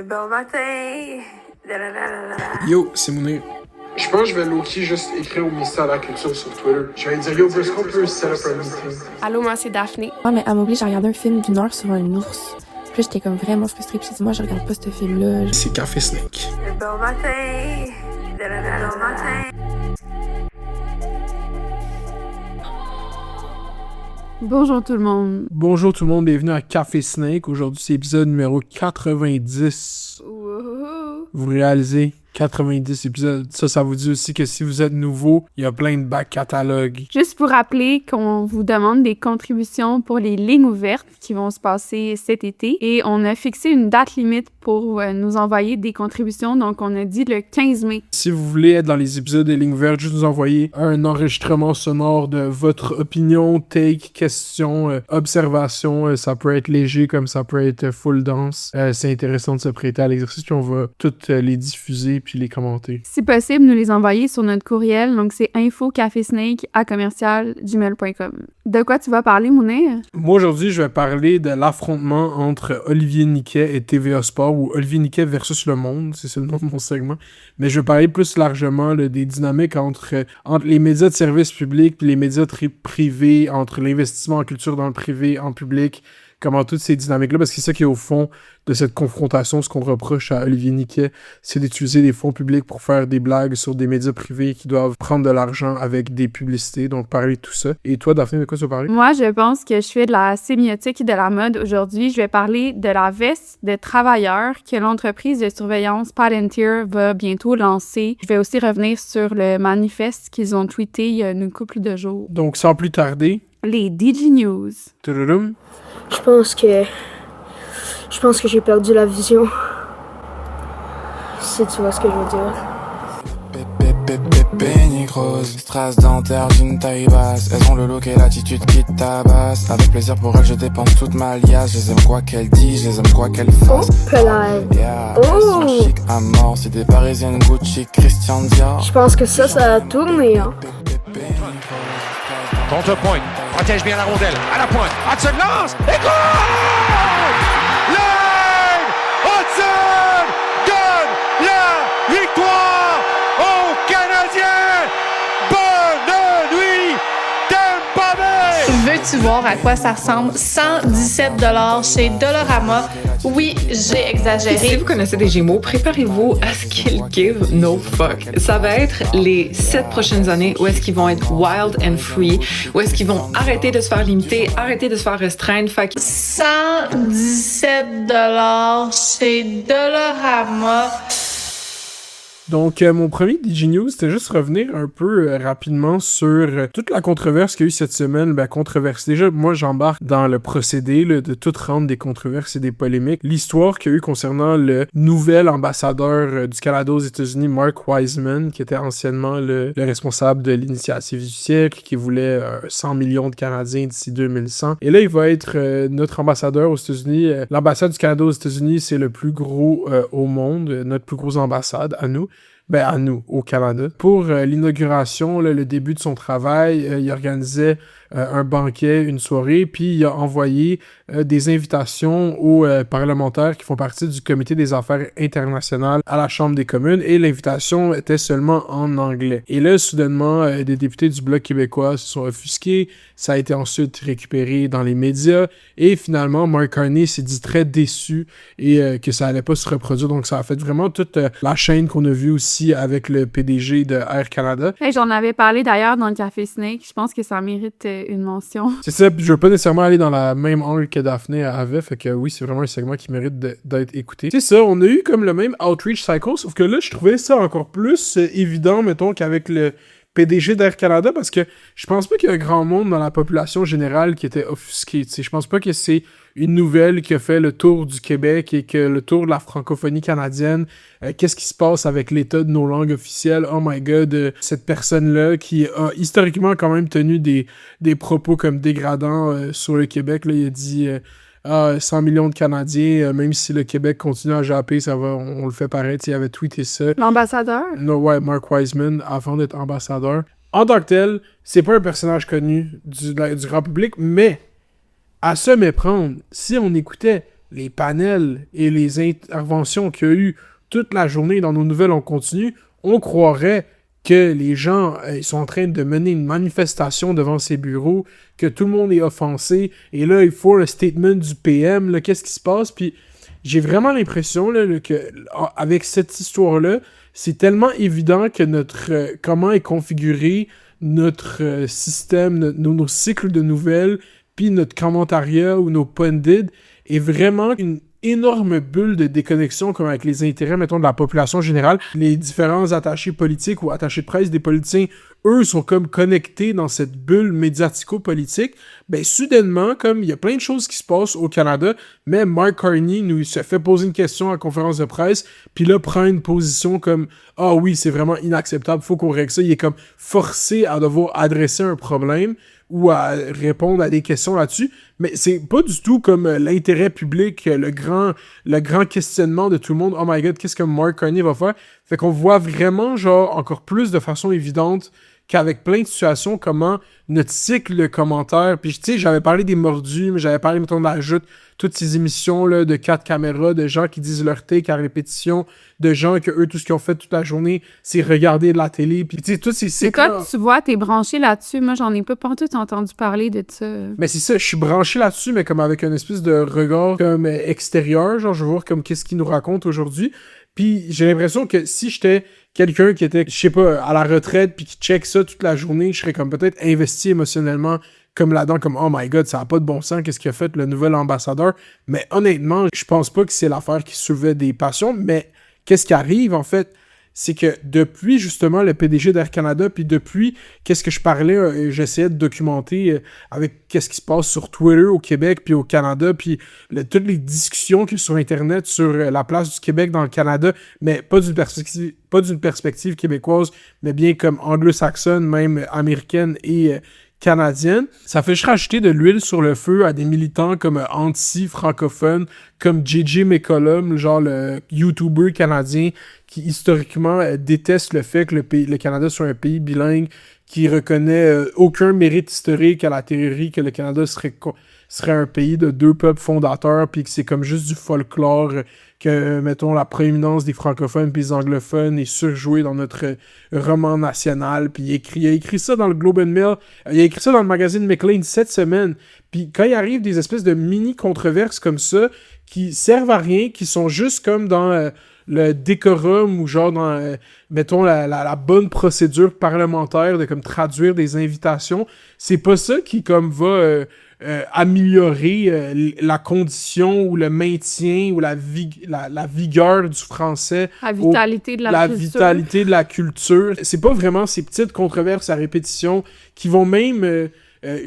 Bon matin. Yo, c'est Mounir. Je pense que je vais low-key juste écrire au ministère de la Culture sur Twitter. Je vais dire, yo, est-ce qu'on peut set up un meeting? Allô, moi, c'est Daphné. Ouais, mais elle m'oblige à regarder un film d'une heure sur un ours. Puis là, j'étais comme vraiment frustrée. Puis j'ai dit, moi, je regarde pas ce film-là. C'est Café Snake. Bon matin. Bon matin. Bonjour tout le monde. Bonjour tout le monde, bienvenue à Café Snake. Aujourd'hui, c'est épisode numéro 90. Wouhou. Vous réalisez 90 épisodes. Ça vous dit aussi que si vous êtes nouveau, il y a plein de back catalogues. Juste pour rappeler qu'on vous demande des contributions pour les lignes ouvertes qui vont se passer cet été. Et on a fixé une date limite pour nous envoyer des contributions. Donc, on a dit le 15 mai. Si vous voulez être dans les épisodes des lignes vertes, juste nous envoyer un enregistrement sonore de votre opinion, take, question, observation. Ça peut être léger comme ça peut être full dance. C'est intéressant de se prêter à l'exercice, puis on va toutes les diffuser puis les commenter. Si possible, nous les envoyer sur notre courriel. Donc, c'est info-cafésnake@gmail.com. De quoi tu vas parler, Mounir? Moi, aujourd'hui, je vais parler de l'affrontement entre Olivier Niquet et TVA Sport, ou Olivier Niquet versus Le Monde, c'est le nom de mon segment. Mais je vais parler plus largement là, des dynamiques entre les médias de service public et les médias privés, entre l'investissement en culture dans le privé, en public, comment toutes ces dynamiques-là, parce que c'est ça qui est au fond de cette confrontation, ce qu'on reproche à Olivier Niquet, c'est d'utiliser des fonds publics pour faire des blagues sur des médias privés qui doivent prendre de l'argent avec des publicités, donc parler de tout ça. Et toi, Daphné, de quoi tu vas parler? Moi, je pense que je fais de la sémiotique et de la mode aujourd'hui. Je vais parler de la veste de travailleurs que l'entreprise de surveillance Palantir va bientôt lancer. Je vais aussi revenir sur le manifeste qu'ils ont tweeté il y a une couple de jours. Donc, sans plus tarder... Les DG News. Tudurum. Je pense que j'ai perdu la vision. Si tu vois ce que je veux dire. Pénigrose, strass dentaire d'une taille basse. Elles ont le look et l'attitude qui tabasse. Avec plaisir pour elles, je dépense toute ma liasse. Je les aime quoi qu'elles disent, je les aime quoi qu'elles fassent. Yeah, elles sont chic à mort. C'est des parisiennes Gucci, Christian Dior. Je pense que ça a tourné, hein. Contre-point, protège bien la rondelle, à la pointe, Hudson lance, et goal! Lane Hudson donne la victoire aux Canadiens! Bonne nuit, Tampa Bay! Veux-tu voir à quoi ça ressemble? 117$ chez Dollarama. Oui, j'ai exagéré. Si vous connaissez des Gémeaux, préparez-vous à ce qu'ils give no fuck. Ça va être les 7 prochaines années où est-ce qu'ils vont être wild and free, où est-ce qu'ils vont arrêter de se faire limiter, arrêter de se faire restreindre. 117$ chez Dollarama. Donc, mon premier DG News, c'était juste revenir un peu rapidement sur toute la controverse qu'il y a eu cette semaine. Controverse. Déjà, moi, j'embarque dans le procédé là, de tout rendre des controverses et des polémiques. L'histoire qu'il y a eu concernant le nouvel ambassadeur du Canada aux États-Unis, Mark Wiseman, qui était anciennement le responsable de l'initiative du siècle, qui voulait 100 millions de Canadiens d'ici 2100. Et là, il va être notre ambassadeur aux États-Unis. L'ambassade du Canada aux États-Unis, c'est le plus gros au monde, notre plus grosse ambassade à nous. À nous, au Canada. Pour l'inauguration, là, le début de son travail, il organisait un banquet, une soirée, puis il a envoyé des invitations aux parlementaires qui font partie du Comité des affaires internationales à la Chambre des communes, et l'invitation était seulement en anglais. Et là, soudainement, des députés du Bloc québécois se sont offusqués, ça a été ensuite récupéré dans les médias, et finalement, Mark Carney s'est dit très déçu et que ça allait pas se reproduire, donc ça a fait vraiment toute la chaîne qu'on a vue aussi avec le PDG de Air Canada. Hey, j'en avais parlé d'ailleurs dans le Café Snake. Je pense que ça mérite une mention. C'est ça, je veux pas nécessairement aller dans la même angle que Daphné avait, fait que oui, c'est vraiment un segment qui mérite d'être écouté. C'est ça, on a eu comme le même outreach cycle, sauf que là, je trouvais ça encore plus évident, mettons, qu'avec le PDG d'Air Canada, parce que je pense pas qu'il y a un grand monde dans la population générale qui était offusqué, tu sais. Je pense pas que c'est une nouvelle qui a fait le tour du Québec et que le tour de la francophonie canadienne. Qu'est-ce qui se passe avec l'état de nos langues officielles? Oh my god, cette personne-là qui a historiquement quand même tenu des propos comme dégradants sur le Québec, là, il a dit 100 millions de Canadiens, même si le Québec continue à japper, ça va, on le fait pareil. Il avait tweeté ça. L'ambassadeur? Non, ouais, Mark Wiseman, avant d'être ambassadeur. En tant que tel, c'est pas un personnage connu du grand public, mais à se méprendre, si on écoutait les panels et les interventions qu'il y a eu toute la journée dans nos nouvelles en continu, on croirait que les gens ils sont en train de mener une manifestation devant ces bureaux, que tout le monde est offensé, et là, il faut un statement du PM, là, qu'est-ce qui se passe? Puis j'ai vraiment l'impression là, que avec cette histoire-là, c'est tellement évident que notre comment est configuré notre système, nos cycles de nouvelles, puis notre commentariat ou nos pundits est vraiment une énorme bulle de déconnexion comme avec les intérêts, mettons, de la population générale. Les différents attachés politiques ou attachés de presse des politiciens, eux, sont comme connectés dans cette bulle médiatico-politique. Ben, soudainement, comme il y a plein de choses qui se passent au Canada, mais Mark Carney nous se fait poser une question à la conférence de presse, puis là, prend une position comme « Ah oui, c'est vraiment inacceptable, faut qu'on règle ça ». Il est comme forcé à devoir adresser un problème ou à répondre à des questions là-dessus, mais c'est pas du tout comme l'intérêt public, le grand questionnement de tout le monde. Oh my god, qu'est-ce que Mark Carney va faire? Fait qu'on voit vraiment, genre, encore plus de façon évidente qu'avec plein de situations, comment notre cycle de commentaires, puis tu sais, j'avais parlé des mordus, mais j'avais parlé, mettons, de la joute, toutes ces émissions-là de 4 caméras, de gens qui disent leur take à répétition, de gens que eux, tout ce qu'ils ont fait toute la journée, c'est regarder de la télé, puis tu sais, tous ces cycles-là. Et toi, tu vois, t'es branché là-dessus. Moi, j'en ai pas tout entendu parler de ça. Mais c'est ça, je suis branché là-dessus, mais comme avec une espèce de regard comme extérieur, genre, je veux voir comme qu'est-ce qu'ils nous racontent aujourd'hui. Puis j'ai l'impression que si j'étais quelqu'un qui était, je sais pas, à la retraite puis qui check ça toute la journée, je serais comme peut-être investi émotionnellement comme là-dedans, comme « Oh my God, ça a pas de bon sens, qu'est-ce qu'il a fait le nouvel ambassadeur? » Mais honnêtement, je pense pas que c'est l'affaire qui soulevait des passions, mais qu'est-ce qui arrive, en fait, c'est que depuis, justement, le PDG d'Air Canada, puis depuis, qu'est-ce que je parlais, j'essayais de documenter avec qu'est-ce qui se passe sur Twitter au Québec, puis au Canada, puis toutes les discussions qu'il y a sur Internet sur la place du Québec dans le Canada, mais pas d'une perspective québécoise, mais bien comme anglo-saxonne, même américaine et canadienne. Ça fait juste rajouter de l'huile sur le feu à des militants comme anti-francophones, comme J.J. McCollum, genre le YouTuber canadien qui historiquement déteste le fait que le Canada soit un pays bilingue, qui reconnaît aucun mérite historique à la théorie que le Canada serait un pays de 2 peuples fondateurs, puis que c'est comme juste du folklore, que, mettons, la prééminence des francophones puis des anglophones est surjouée dans notre roman national, puis il a écrit ça dans le Globe and Mail, il a écrit ça dans le magazine Maclean cette semaine, puis quand il arrive des espèces de mini-controverses comme ça, qui servent à rien, qui sont juste comme dans le décorum ou genre dans, mettons, la bonne procédure parlementaire de comme traduire des invitations, c'est pas ça qui comme va améliorer la condition ou le maintien ou la vigueur du français. La vitalité de la culture. Vitalité de la culture. C'est pas vraiment ces petites controverses à répétition qui vont même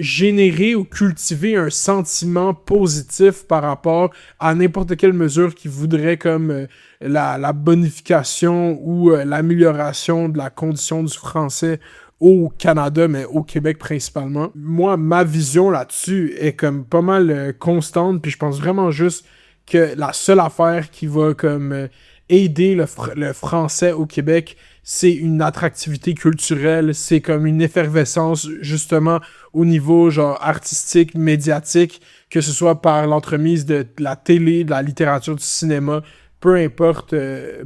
générer ou cultiver un sentiment positif par rapport à n'importe quelle mesure qui voudrait comme la bonification ou l'amélioration de la condition du français au Canada, mais au Québec principalement. Moi, ma vision là-dessus est comme pas mal constante, puis je pense vraiment juste que la seule affaire qui va comme aider le français au Québec, c'est une attractivité culturelle, c'est comme une effervescence justement au niveau genre artistique, médiatique, que ce soit par l'entremise de la télé, de la littérature, du cinéma, peu importe,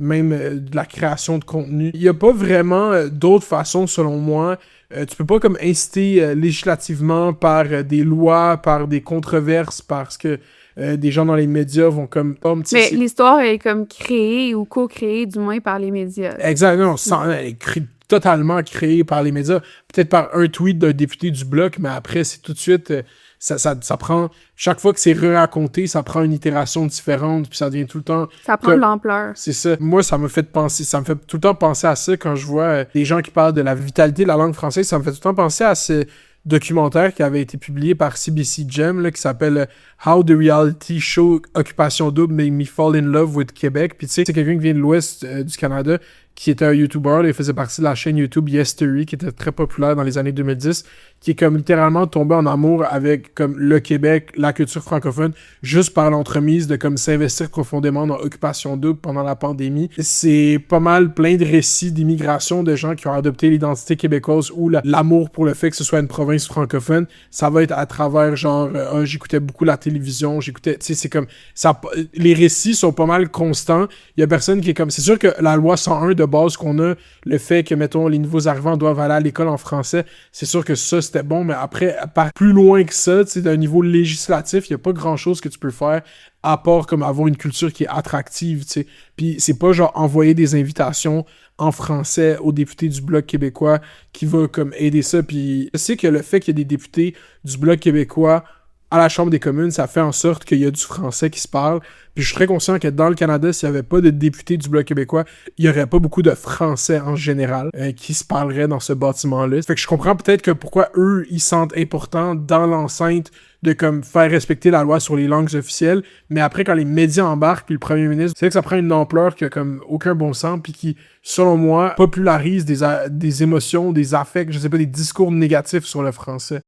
même de la création de contenu. Il n'y a pas vraiment d'autre façon, selon moi. Tu peux pas comme inciter législativement par des lois, par des controverses, parce que des gens dans les médias vont comme... Mais l'histoire est comme créée ou co-créée, du moins, par les médias. Exactement. Elle est totalement créée par les médias. Peut-être par un tweet d'un député du Bloc, mais après, c'est tout de suite... Ça prend... Chaque fois que c'est raconté, ça prend une itération différente, puis ça devient tout le temps... Ça prend de l'ampleur. C'est ça. Moi, ça me fait tout le temps penser à ça quand je vois des gens qui parlent de la vitalité de la langue française. Ça me fait tout le temps penser à ce documentaire qui avait été publié par CBC Gem, là, qui s'appelle How the Reality Show Occupation Double Made Me Fall in Love with Québec. Puis tu sais, c'est quelqu'un qui vient de l'ouest du Canada, qui était un YouTuber, il faisait partie de la chaîne YouTube Yesterday, qui était très populaire dans les années 2010, qui est comme littéralement tombé en amour avec comme le Québec, la culture francophone, juste par l'entremise de comme s'investir profondément dans Occupation Double pendant la pandémie. C'est pas mal plein de récits d'immigration de gens qui ont adopté l'identité québécoise ou l'amour pour le fait que ce soit une province francophone. Ça va être à travers genre, j'écoutais beaucoup la télévision, j'écoutais, tu sais, c'est comme, ça, les récits sont pas mal constants. Il y a personne qui est comme, c'est sûr que la loi 101 de base qu'on a, le fait que, mettons, les nouveaux arrivants doivent aller à l'école en français, c'est sûr que ça, c'était bon, mais après, plus loin que ça, tu sais, d'un niveau législatif, il y a pas grand-chose que tu peux faire à part comme avoir une culture qui est attractive, tu sais. Puis c'est pas genre envoyer des invitations en français aux députés du Bloc québécois qui va comme aider ça. Puis je sais que le fait qu'il y ait des députés du Bloc québécois à la Chambre des communes, ça fait en sorte qu'il y a du français qui se parle. Puis je suis très conscient que dans le Canada, s'il n'y avait pas de députés du Bloc québécois, il n'y aurait pas beaucoup de français en général qui se parleraient dans ce bâtiment-là. Fait que je comprends peut-être que pourquoi eux, ils sentent important dans l'enceinte de comme faire respecter la loi sur les langues officielles, mais après quand les médias embarquent puis le premier ministre, c'est que ça prend une ampleur qui a comme aucun bon sens puis qui, selon moi, popularise des émotions, des affects, je sais pas, des discours négatifs sur le français.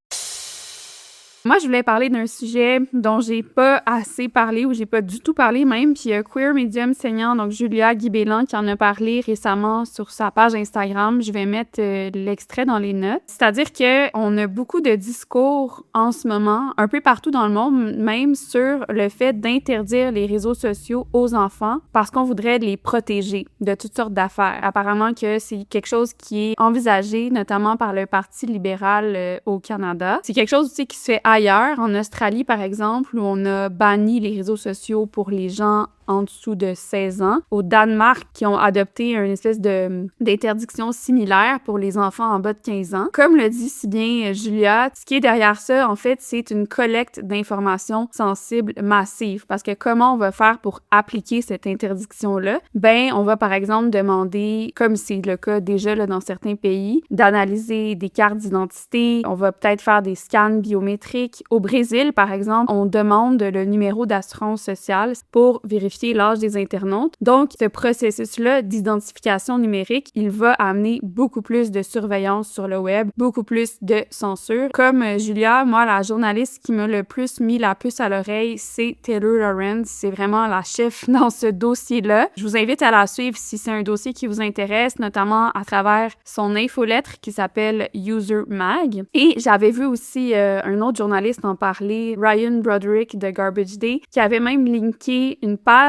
Moi, je voulais parler d'un sujet dont j'ai pas assez parlé ou j'ai pas du tout parlé même, puis Queer Medium Senior, donc Julia Guibélan, qui en a parlé récemment sur sa page Instagram. Je vais mettre l'extrait dans les notes. C'est-à-dire qu'on a beaucoup de discours en ce moment, un peu partout dans le monde, même sur le fait d'interdire les réseaux sociaux aux enfants parce qu'on voudrait les protéger de toutes sortes d'affaires. Apparemment que c'est quelque chose qui est envisagé, notamment par le Parti libéral au Canada. C'est quelque chose aussi qui se fait ailleurs, en Australie par exemple, où on a banni les réseaux sociaux pour les gens en dessous de 16 ans. Au Danemark, qui ont adopté une espèce d'interdiction similaire pour les enfants en bas de 15 ans. Comme le dit si bien Julia, ce qui est derrière ça, en fait, c'est une collecte d'informations sensibles massive. Parce que comment on va faire pour appliquer cette interdiction-là? Ben, on va par exemple demander, comme c'est le cas déjà là, dans certains pays, d'analyser des cartes d'identité. On va peut-être faire des scans biométriques. Au Brésil, par exemple, on demande le numéro d'assurance sociale pour vérifier l'âge des internautes. Donc, ce processus-là d'identification numérique, il va amener beaucoup plus de surveillance sur le web, beaucoup plus de censure. Comme Julia, moi, la journaliste qui m'a le plus mis la puce à l'oreille, c'est Taylor Lorenz. C'est vraiment la chef dans ce dossier-là. Je vous invite à la suivre si c'est un dossier qui vous intéresse, notamment à travers son infolettre qui s'appelle User Mag. Et j'avais vu aussi un autre journaliste en parler, Ryan Broderick de Garbage Day, qui avait même linké une page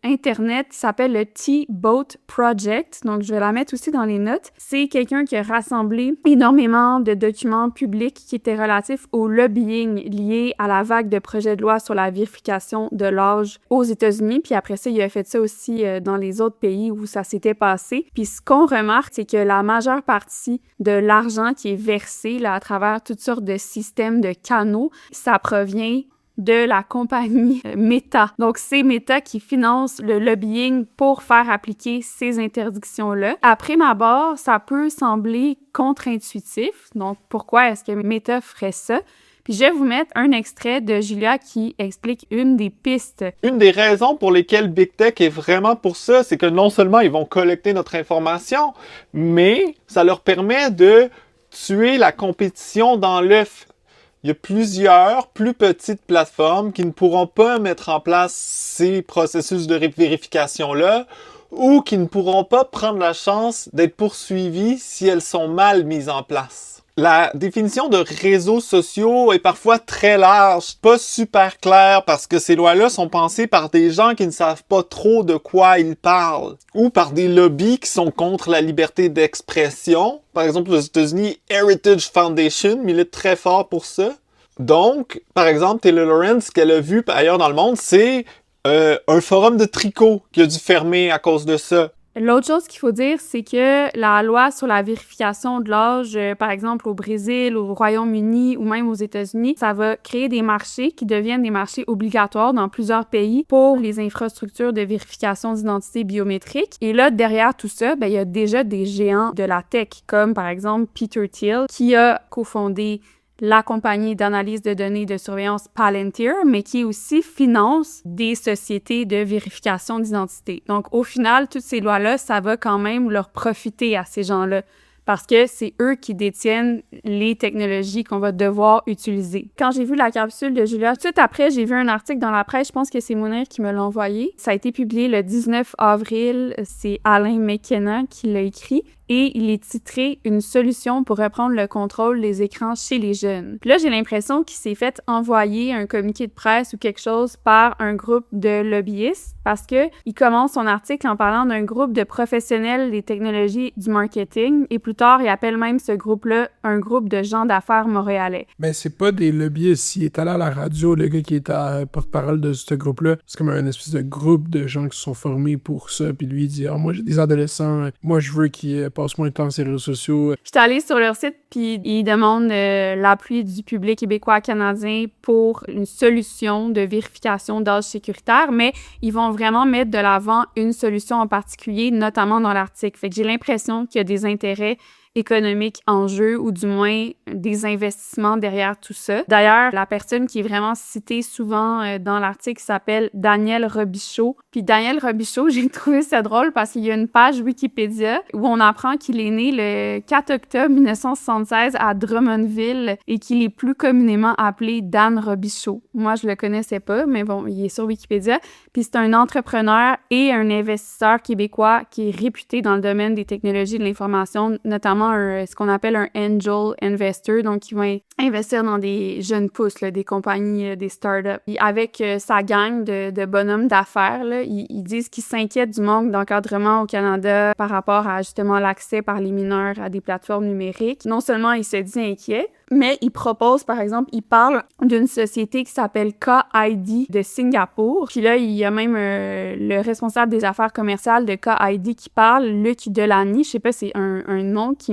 Internet qui s'appelle le T-Boat Project. Donc, je vais la mettre aussi dans les notes. C'est quelqu'un qui a rassemblé énormément de documents publics qui étaient relatifs au lobbying lié à la vague de projets de loi sur la vérification de l'âge aux États-Unis. Puis après ça, il a fait ça aussi dans les autres pays où ça s'était passé. Puis ce qu'on remarque, c'est que la majeure partie de l'argent qui est versé là, à travers toutes sortes de systèmes de canaux, ça provient de la compagnie Meta. Donc, c'est Meta qui finance le lobbying pour faire appliquer ces interdictions-là. À prime abord, ça peut sembler contre-intuitif. Donc, pourquoi est-ce que Meta ferait ça? Puis je vais vous mettre un extrait de Julia qui explique une des pistes. Une des raisons pour lesquelles Big Tech est vraiment pour ça, c'est que non seulement ils vont collecter notre information, mais ça leur permet de tuer la compétition dans l'œuf. Il y a plusieurs plus petites plateformes qui ne pourront pas mettre en place ces processus de vérification-là ou qui ne pourront pas prendre la chance d'être poursuivies si elles sont mal mises en place. La définition de réseaux sociaux est parfois très large, pas super claire parce que ces lois-là sont pensées par des gens qui ne savent pas trop de quoi ils parlent ou par des lobbies qui sont contre la liberté d'expression. Par exemple, aux États-Unis, Heritage Foundation milite très fort pour ça. Donc, par exemple, Taylor Lorenz, ce qu'elle a vu ailleurs dans le monde, c'est un forum de tricot qui a dû fermer à cause de ça. L'autre chose qu'il faut dire, c'est que la loi sur la vérification de l'âge, par exemple au Brésil, au Royaume-Uni ou même aux États-Unis, ça va créer des marchés qui deviennent des marchés obligatoires dans plusieurs pays pour les infrastructures de vérification d'identité biométrique. Et là, derrière tout ça, il y a déjà des géants de la tech, comme par exemple Peter Thiel, qui a cofondé la compagnie d'analyse de données de surveillance Palantir, mais qui aussi finance des sociétés de vérification d'identité. Donc, au final, toutes ces lois-là, ça va quand même leur profiter à ces gens-là, parce que c'est eux qui détiennent les technologies qu'on va devoir utiliser. Quand j'ai vu la capsule de Julia, tout de suite après, j'ai vu un article dans la presse, je pense que c'est Mounir qui me l'a envoyé. Ça a été publié le 19 avril, c'est Alain McKenna qui l'a écrit. Et il est titré « Une solution pour reprendre le contrôle des écrans chez les jeunes ». Puis là, j'ai l'impression qu'il s'est fait envoyer un communiqué de presse ou quelque chose par un groupe de lobbyistes parce qu'il commence son article en parlant d'un groupe de professionnels des technologies du marketing et plus tard, il appelle même ce groupe-là un groupe de gens d'affaires montréalais. Ben, c'est pas des lobbyistes. Il est allé à la radio, le gars qui est à porte-parole de ce groupe-là. C'est comme un espèce de groupe de gens qui sont formés pour ça. Puis lui, il dit « Ah, moi, j'ai des adolescents. Moi, je veux qu'ils passe moins de temps sur les réseaux sociaux. » J'étais allée sur leur site, puis ils demandent l'appui du public québécois-canadien pour une solution de vérification d'âge sécuritaire, mais ils vont vraiment mettre de l'avant une solution en particulier, notamment dans l'article. Fait que j'ai l'impression qu'il y a des intérêts économiques en jeu ou du moins des investissements derrière tout ça. D'ailleurs, la personne qui est vraiment citée souvent dans l'article s'appelle Daniel Robichaud. Puis Daniel Robichaud, j'ai trouvé ça drôle parce qu'il y a une page Wikipédia où on apprend qu'il est né le 4 octobre 1976 à Drummondville et qu'il est plus communément appelé Dan Robichaud. Moi, je le connaissais pas, mais bon, il est sur Wikipédia. Puis c'est un entrepreneur et un investisseur québécois qui est réputé dans le domaine des technologies de l'information, notamment ce qu'on appelle un angel investor, donc il va investir dans des jeunes pousses, là, des compagnies, des startups. Et avec sa gang de bonhommes d'affaires, là, ils disent qu'ils s'inquiètent du manque d'encadrement au Canada par rapport à justement l'accès par les mineurs à des plateformes numériques. Non seulement il se dit inquiet, mais il propose, par exemple, il parle d'une société qui s'appelle KID de Singapour. Puis là, il y a même le responsable des affaires commerciales de KID qui parle, Luc Delany. Je sais pas, c'est un nom qui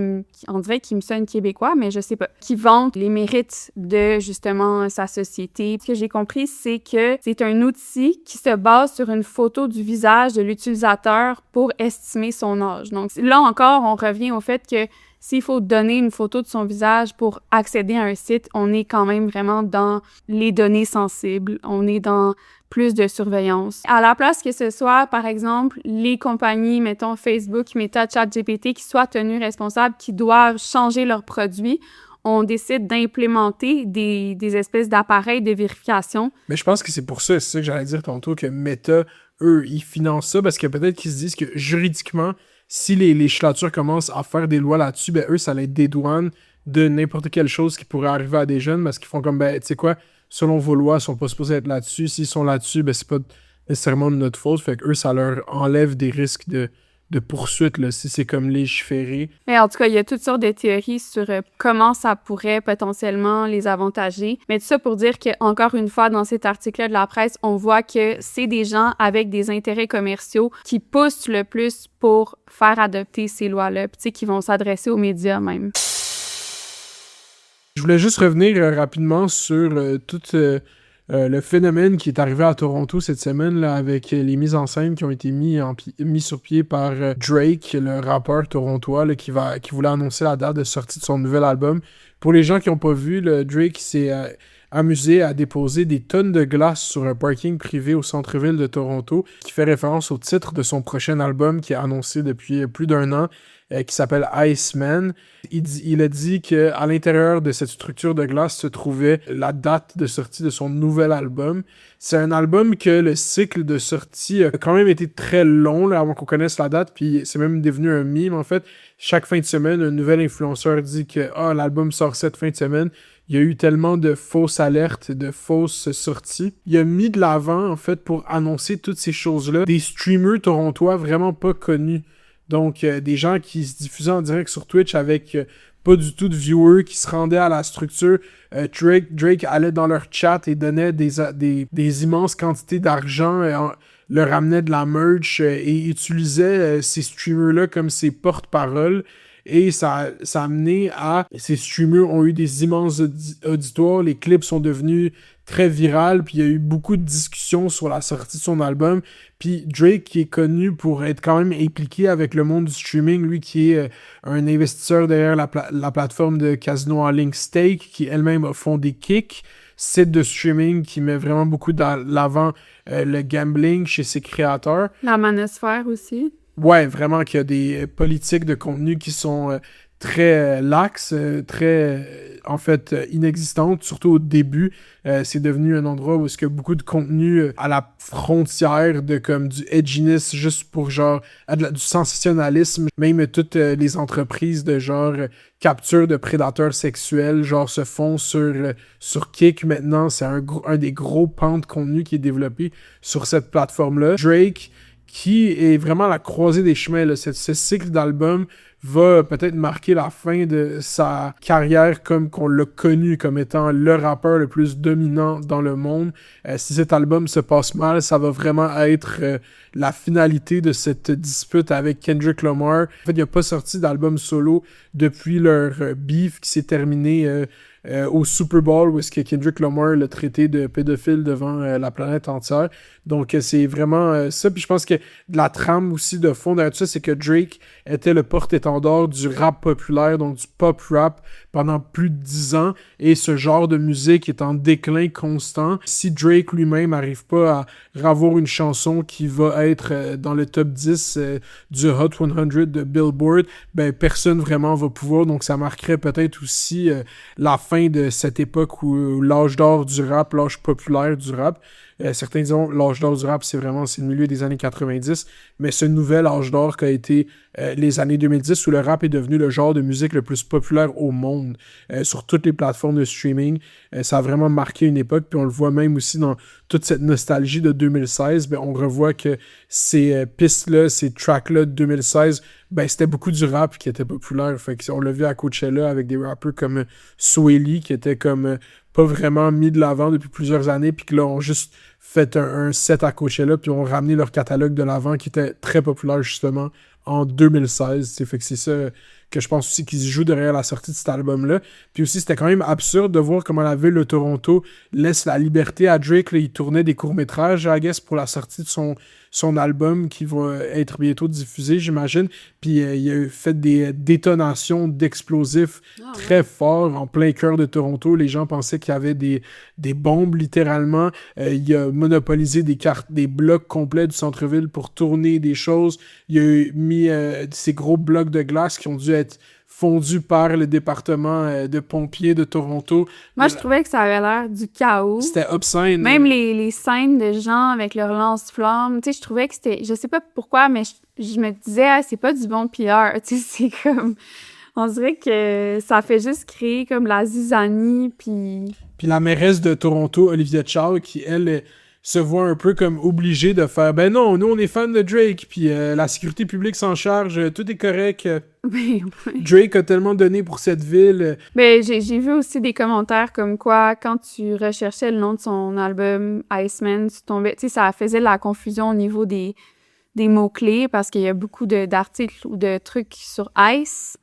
on dirait qu'il me sonne québécois, mais je sais pas. Qui vante les mérites de, justement, sa société. Ce que j'ai compris, c'est que c'est un outil qui se base sur une photo du visage de l'utilisateur pour estimer son âge. Donc là encore, on revient au fait que s'il faut donner une photo de son visage pour accéder à un site, on est quand même vraiment dans les données sensibles. On est dans plus de surveillance. À la place que ce soit, par exemple, les compagnies, mettons Facebook, Meta, ChatGPT, qui soient tenues responsables, qui doivent changer leurs produits, on décide d'implémenter des espèces d'appareils de vérification. Mais je pense que c'est pour ça, c'est ça que j'allais dire tantôt, que Meta, eux, ils financent ça, parce que peut-être qu'ils se disent que juridiquement, si les législatures commencent à faire des lois là-dessus, ben eux, ça les dédouane de n'importe quelle chose qui pourrait arriver à des jeunes, parce qu'ils font comme, ben, tu sais quoi, selon vos lois, ils sont pas supposés être là-dessus. S'ils sont là-dessus, ben c'est pas nécessairement de notre faute. Fait qu'eux, ça leur enlève des risques de poursuite, là, si c'est comme légiféré. Mais en tout cas, il y a toutes sortes de théories sur comment ça pourrait potentiellement les avantager. Mais tout ça pour dire que, encore une fois, dans cet article-là de la presse, on voit que c'est des gens avec des intérêts commerciaux qui poussent le plus pour faire adopter ces lois-là, puis tu sais, qui vont s'adresser aux médias même. Je voulais juste revenir rapidement sur tout le phénomène qui est arrivé à Toronto cette semaine là, avec les mises en scène qui ont été mis sur pied par Drake, le rappeur torontois là, qui voulait annoncer la date de sortie de son nouvel album. Pour les gens qui n'ont pas vu, Drake s'est amusé à déposer des tonnes de glace sur un parking privé au centre-ville de Toronto, qui fait référence au titre de son prochain album qui est annoncé depuis plus d'un an, qui s'appelle Iceman. Il a dit qu'à l'intérieur de cette structure de glace se trouvait la date de sortie de son nouvel album. C'est un album que le cycle de sortie a quand même été très long là, avant qu'on connaisse la date, puis c'est même devenu un meme en fait. Chaque fin de semaine, un nouvel influenceur dit que l'album sort cette fin de semaine. Il y a eu tellement de fausses alertes, de fausses sorties. Il a mis de l'avant, en fait, pour annoncer toutes ces choses-là, des streamers torontois vraiment pas connus. Donc, des gens qui se diffusaient en direct sur Twitch avec pas du tout de viewers, qui se rendaient à la structure. Drake allait dans leur chat et donnait des immenses quantités d'argent, leur amenait de la merch et utilisait ces streamers-là comme ses porte-paroles. Et ça a amené à... Ces streamers ont eu des immenses auditoires, les clips sont devenus très viral, puis il y a eu beaucoup de discussions sur la sortie de son album. Puis Drake, qui est connu pour être quand même impliqué avec le monde du streaming, lui qui est un investisseur derrière la plateforme de casino en ligne Stake, qui elle-même a fondé Kick, site de streaming qui met vraiment beaucoup de l'avant le gambling chez ses créateurs. La manosphère aussi. Ouais, vraiment qu'il y a des politiques de contenu qui sont très laxes, très, en fait, inexistantes, surtout au début. C'est devenu un endroit où il y a beaucoup de contenu à la frontière de comme du edginess, juste pour genre du sensationnalisme. Même toutes les entreprises de genre capture de prédateurs sexuels, genre se font sur Kick maintenant. C'est un des gros pans de contenu qui est développé sur cette plateforme-là. Drake, qui est vraiment à la croisée des chemins, là. Ce cycle d'albums va peut-être marquer la fin de sa carrière comme qu'on l'a connu comme étant le rappeur le plus dominant dans le monde. Si cet album se passe mal, ça va vraiment être la finalité de cette dispute avec Kendrick Lamar. En fait, il n'a pas sorti d'album solo depuis leur beef qui s'est terminé au Super Bowl où est-ce que Kendrick Lamar l'a traité de pédophile devant la planète entière. Donc c'est vraiment ça. Puis je pense que la trame aussi de fond derrière tout ça, c'est que Drake était le porte-étendard du rap populaire, donc du pop rap pendant plus de 10 ans, et ce genre de musique est en déclin constant. Si Drake lui-même n'arrive pas à avoir une chanson qui va être dans le top 10 du Hot 100 de Billboard, ben personne vraiment va pouvoir. Donc ça marquerait peut-être aussi la fin de cette époque où l'âge d'or du rap, l'âge populaire du rap. Certains diront l'âge d'or du rap, c'est le milieu des années 90, mais ce nouvel âge d'or qui a été les années 2010 où le rap est devenu le genre de musique le plus populaire au monde sur toutes les plateformes de streaming. Ça a vraiment marqué une époque, puis on le voit même aussi dans toute cette nostalgie de 2016, ben on revoit que ces pistes-là, ces tracks-là de 2016, ben c'était beaucoup du rap qui était populaire. Fait qu'on l'a vu à Coachella avec des rappeurs comme Sway Lee qui étaient comme pas vraiment mis de l'avant depuis plusieurs années, puis que là, ont juste fait un set à Coachella, puis ont ramené leur catalogue de l'avant qui était très populaire, justement, en 2016. Fait que c'est ça que je pense aussi qu'ils se jouent derrière la sortie de cet album-là. Puis aussi, c'était quand même absurde de voir comment la ville de Toronto laisse la liberté à Drake. Là, il tournait des courts-métrages, I guess, pour la sortie de son album qui va être bientôt diffusé, j'imagine. Puis il a fait des détonations d'explosifs très forts en plein cœur de Toronto. Les gens pensaient qu'il y avait des bombes, littéralement. Il a monopolisé des blocs complets du centre-ville pour tourner des choses. Il a mis ces gros blocs de glace qui ont dû être fondus par le département de pompiers de Toronto. Moi, je trouvais que ça avait l'air du chaos. C'était obscène. Même les scènes de gens avec leurs lance-flammes, tu sais, je trouvais que c'était... Je sais pas pourquoi, mais je me disais, ah, c'est pas du bon PR, tu sais, c'est comme... On dirait que ça fait juste créer comme la zizanie, puis... Puis la mairesse de Toronto, Olivia Chow, qui, elle... se voit un peu comme obligé de faire « Ben non, nous, on est fans de Drake, puis la sécurité publique s'en charge, tout est correct. Drake a tellement donné pour cette ville. » Ben, j'ai vu aussi des commentaires comme quoi, quand tu recherchais le nom de son album Iceman, tu tombais... Tu sais, ça faisait de la confusion au niveau des mots-clés, parce qu'il y a beaucoup d'articles ou de trucs sur Ice,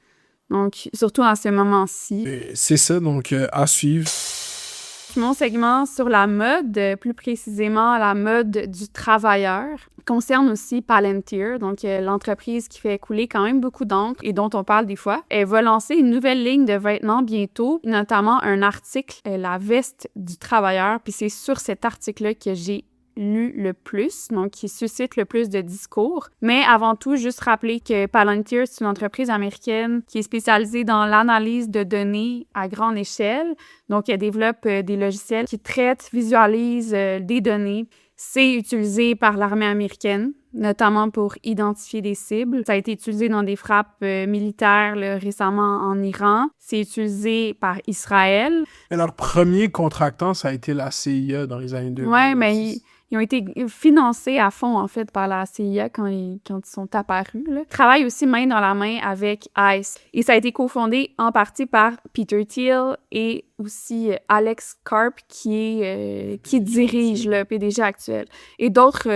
donc surtout à ce moment-ci. C'est ça, donc à suivre. Mon segment sur la mode, plus précisément la mode du travailleur, concerne aussi Palantir, donc l'entreprise qui fait couler quand même beaucoup d'encre et dont on parle des fois. Elle va lancer une nouvelle ligne de vêtements bientôt, notamment un article, la veste du travailleur, puis c'est sur cet article-là que j'ai lu le plus, donc qui suscite le plus de discours. Mais avant tout, juste rappeler que Palantir, c'est une entreprise américaine qui est spécialisée dans l'analyse de données à grande échelle. Donc, elle développe des logiciels qui traitent, visualisent des données. C'est utilisé par l'armée américaine, notamment pour identifier des cibles. Ça a été utilisé dans des frappes militaires récemment en Iran. C'est utilisé par Israël. Mais leur premier contractant, ça a été la CIA dans les années 2000. Oui, mais ils ont été financés à fond, en fait, par la CIA quand ils sont apparus. Ils travaillent aussi main dans la main avec ICE. Et ça a été cofondé en partie par Peter Thiel et aussi Alex Karp qui dirige le PDG actuel. Et d'autres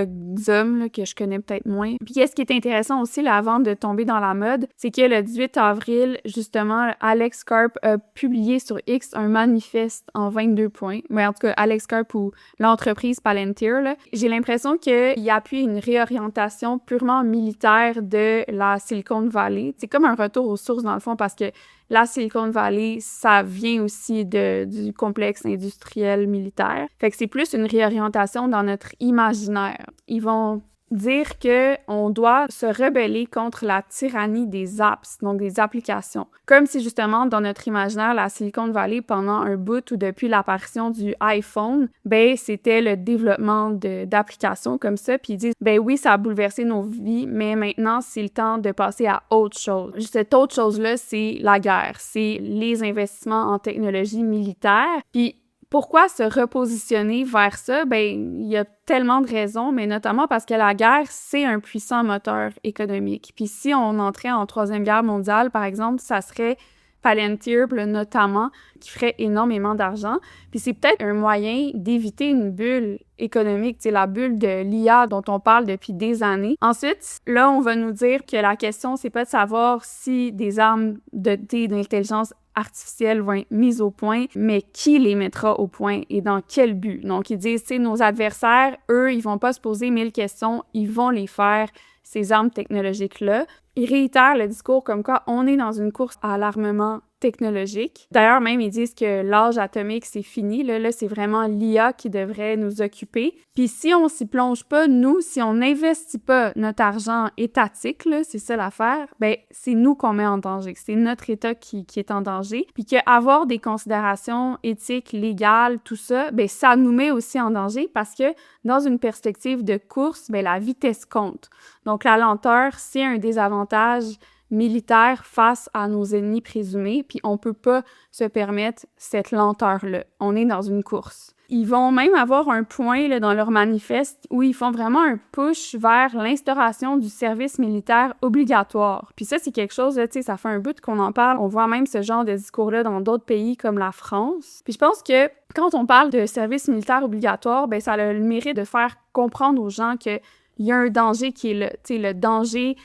hommes là, que je connais peut-être moins. Puis qu'est-ce qui est intéressant aussi, là, avant de tomber dans la mode, c'est que le 18 avril, justement, Alex Karp a publié sur X un manifeste en 22 points. Mais en tout cas, Alex Karp ou l'entreprise Palantir, là. J'ai l'impression qu'il appuie une réorientation purement militaire de la Silicon Valley. C'est comme un retour aux sources, dans le fond, parce que la Silicon Valley, ça vient aussi du complexe industriel militaire. Fait que c'est plus une réorientation dans notre imaginaire. Ils vont dire qu'on doit se rebeller contre la tyrannie des apps, donc des applications. Comme si justement, dans notre imaginaire, la Silicon Valley, pendant un bout ou depuis l'apparition du iPhone, ben c'était le développement d'applications comme ça. Puis ils disent, ben oui, ça a bouleversé nos vies, mais maintenant, c'est le temps de passer à autre chose. Cette autre chose-là, c'est la guerre, c'est les investissements en technologie militaire. Puis pourquoi se repositionner vers ça? Ben, il y a tellement de raisons, mais notamment parce que la guerre, c'est un puissant moteur économique. Puis si on entrait en Troisième Guerre mondiale, par exemple, ça serait Palantir, notamment, qui ferait énormément d'argent. Puis c'est peut-être un moyen d'éviter une bulle économique, c'est la bulle de l'IA dont on parle depuis des années. Ensuite, là, on va nous dire que la question, c'est pas de savoir si des armes d'intelligence artificielles vont être mises au point, mais qui les mettra au point et dans quel but. Donc, ils disent, nos adversaires, eux, ils vont pas se poser 1000 questions, ils vont les faire, ces armes technologiques-là. Ils réitèrent le discours comme quoi on est dans une course à l'armement technologique. D'ailleurs, même, ils disent que l'âge atomique, c'est fini. Là, c'est vraiment l'IA qui devrait nous occuper. Puis si on s'y plonge pas, nous, si on n'investit pas notre argent étatique, là, c'est ça l'affaire, ben c'est nous qu'on met en danger. C'est notre État qui est en danger. Puis qu'avoir des considérations éthiques, légales, tout ça, ben ça nous met aussi en danger parce que dans une perspective de course, ben la vitesse compte. Donc la lenteur, c'est un désavantage militaire face à nos ennemis présumés, puis on peut pas se permettre cette lenteur-là. On est dans une course. Ils vont même avoir un point là, dans leur manifeste où ils font vraiment un push vers l'instauration du service militaire obligatoire. Puis ça, c'est quelque chose, tu sais, ça fait un bout qu'on en parle. On voit même ce genre de discours-là dans d'autres pays comme la France. Puis je pense que quand on parle de service militaire obligatoire, ben ça a le mérite de faire comprendre aux gens qu'il y a un danger qui est là. Tu sais, le danger,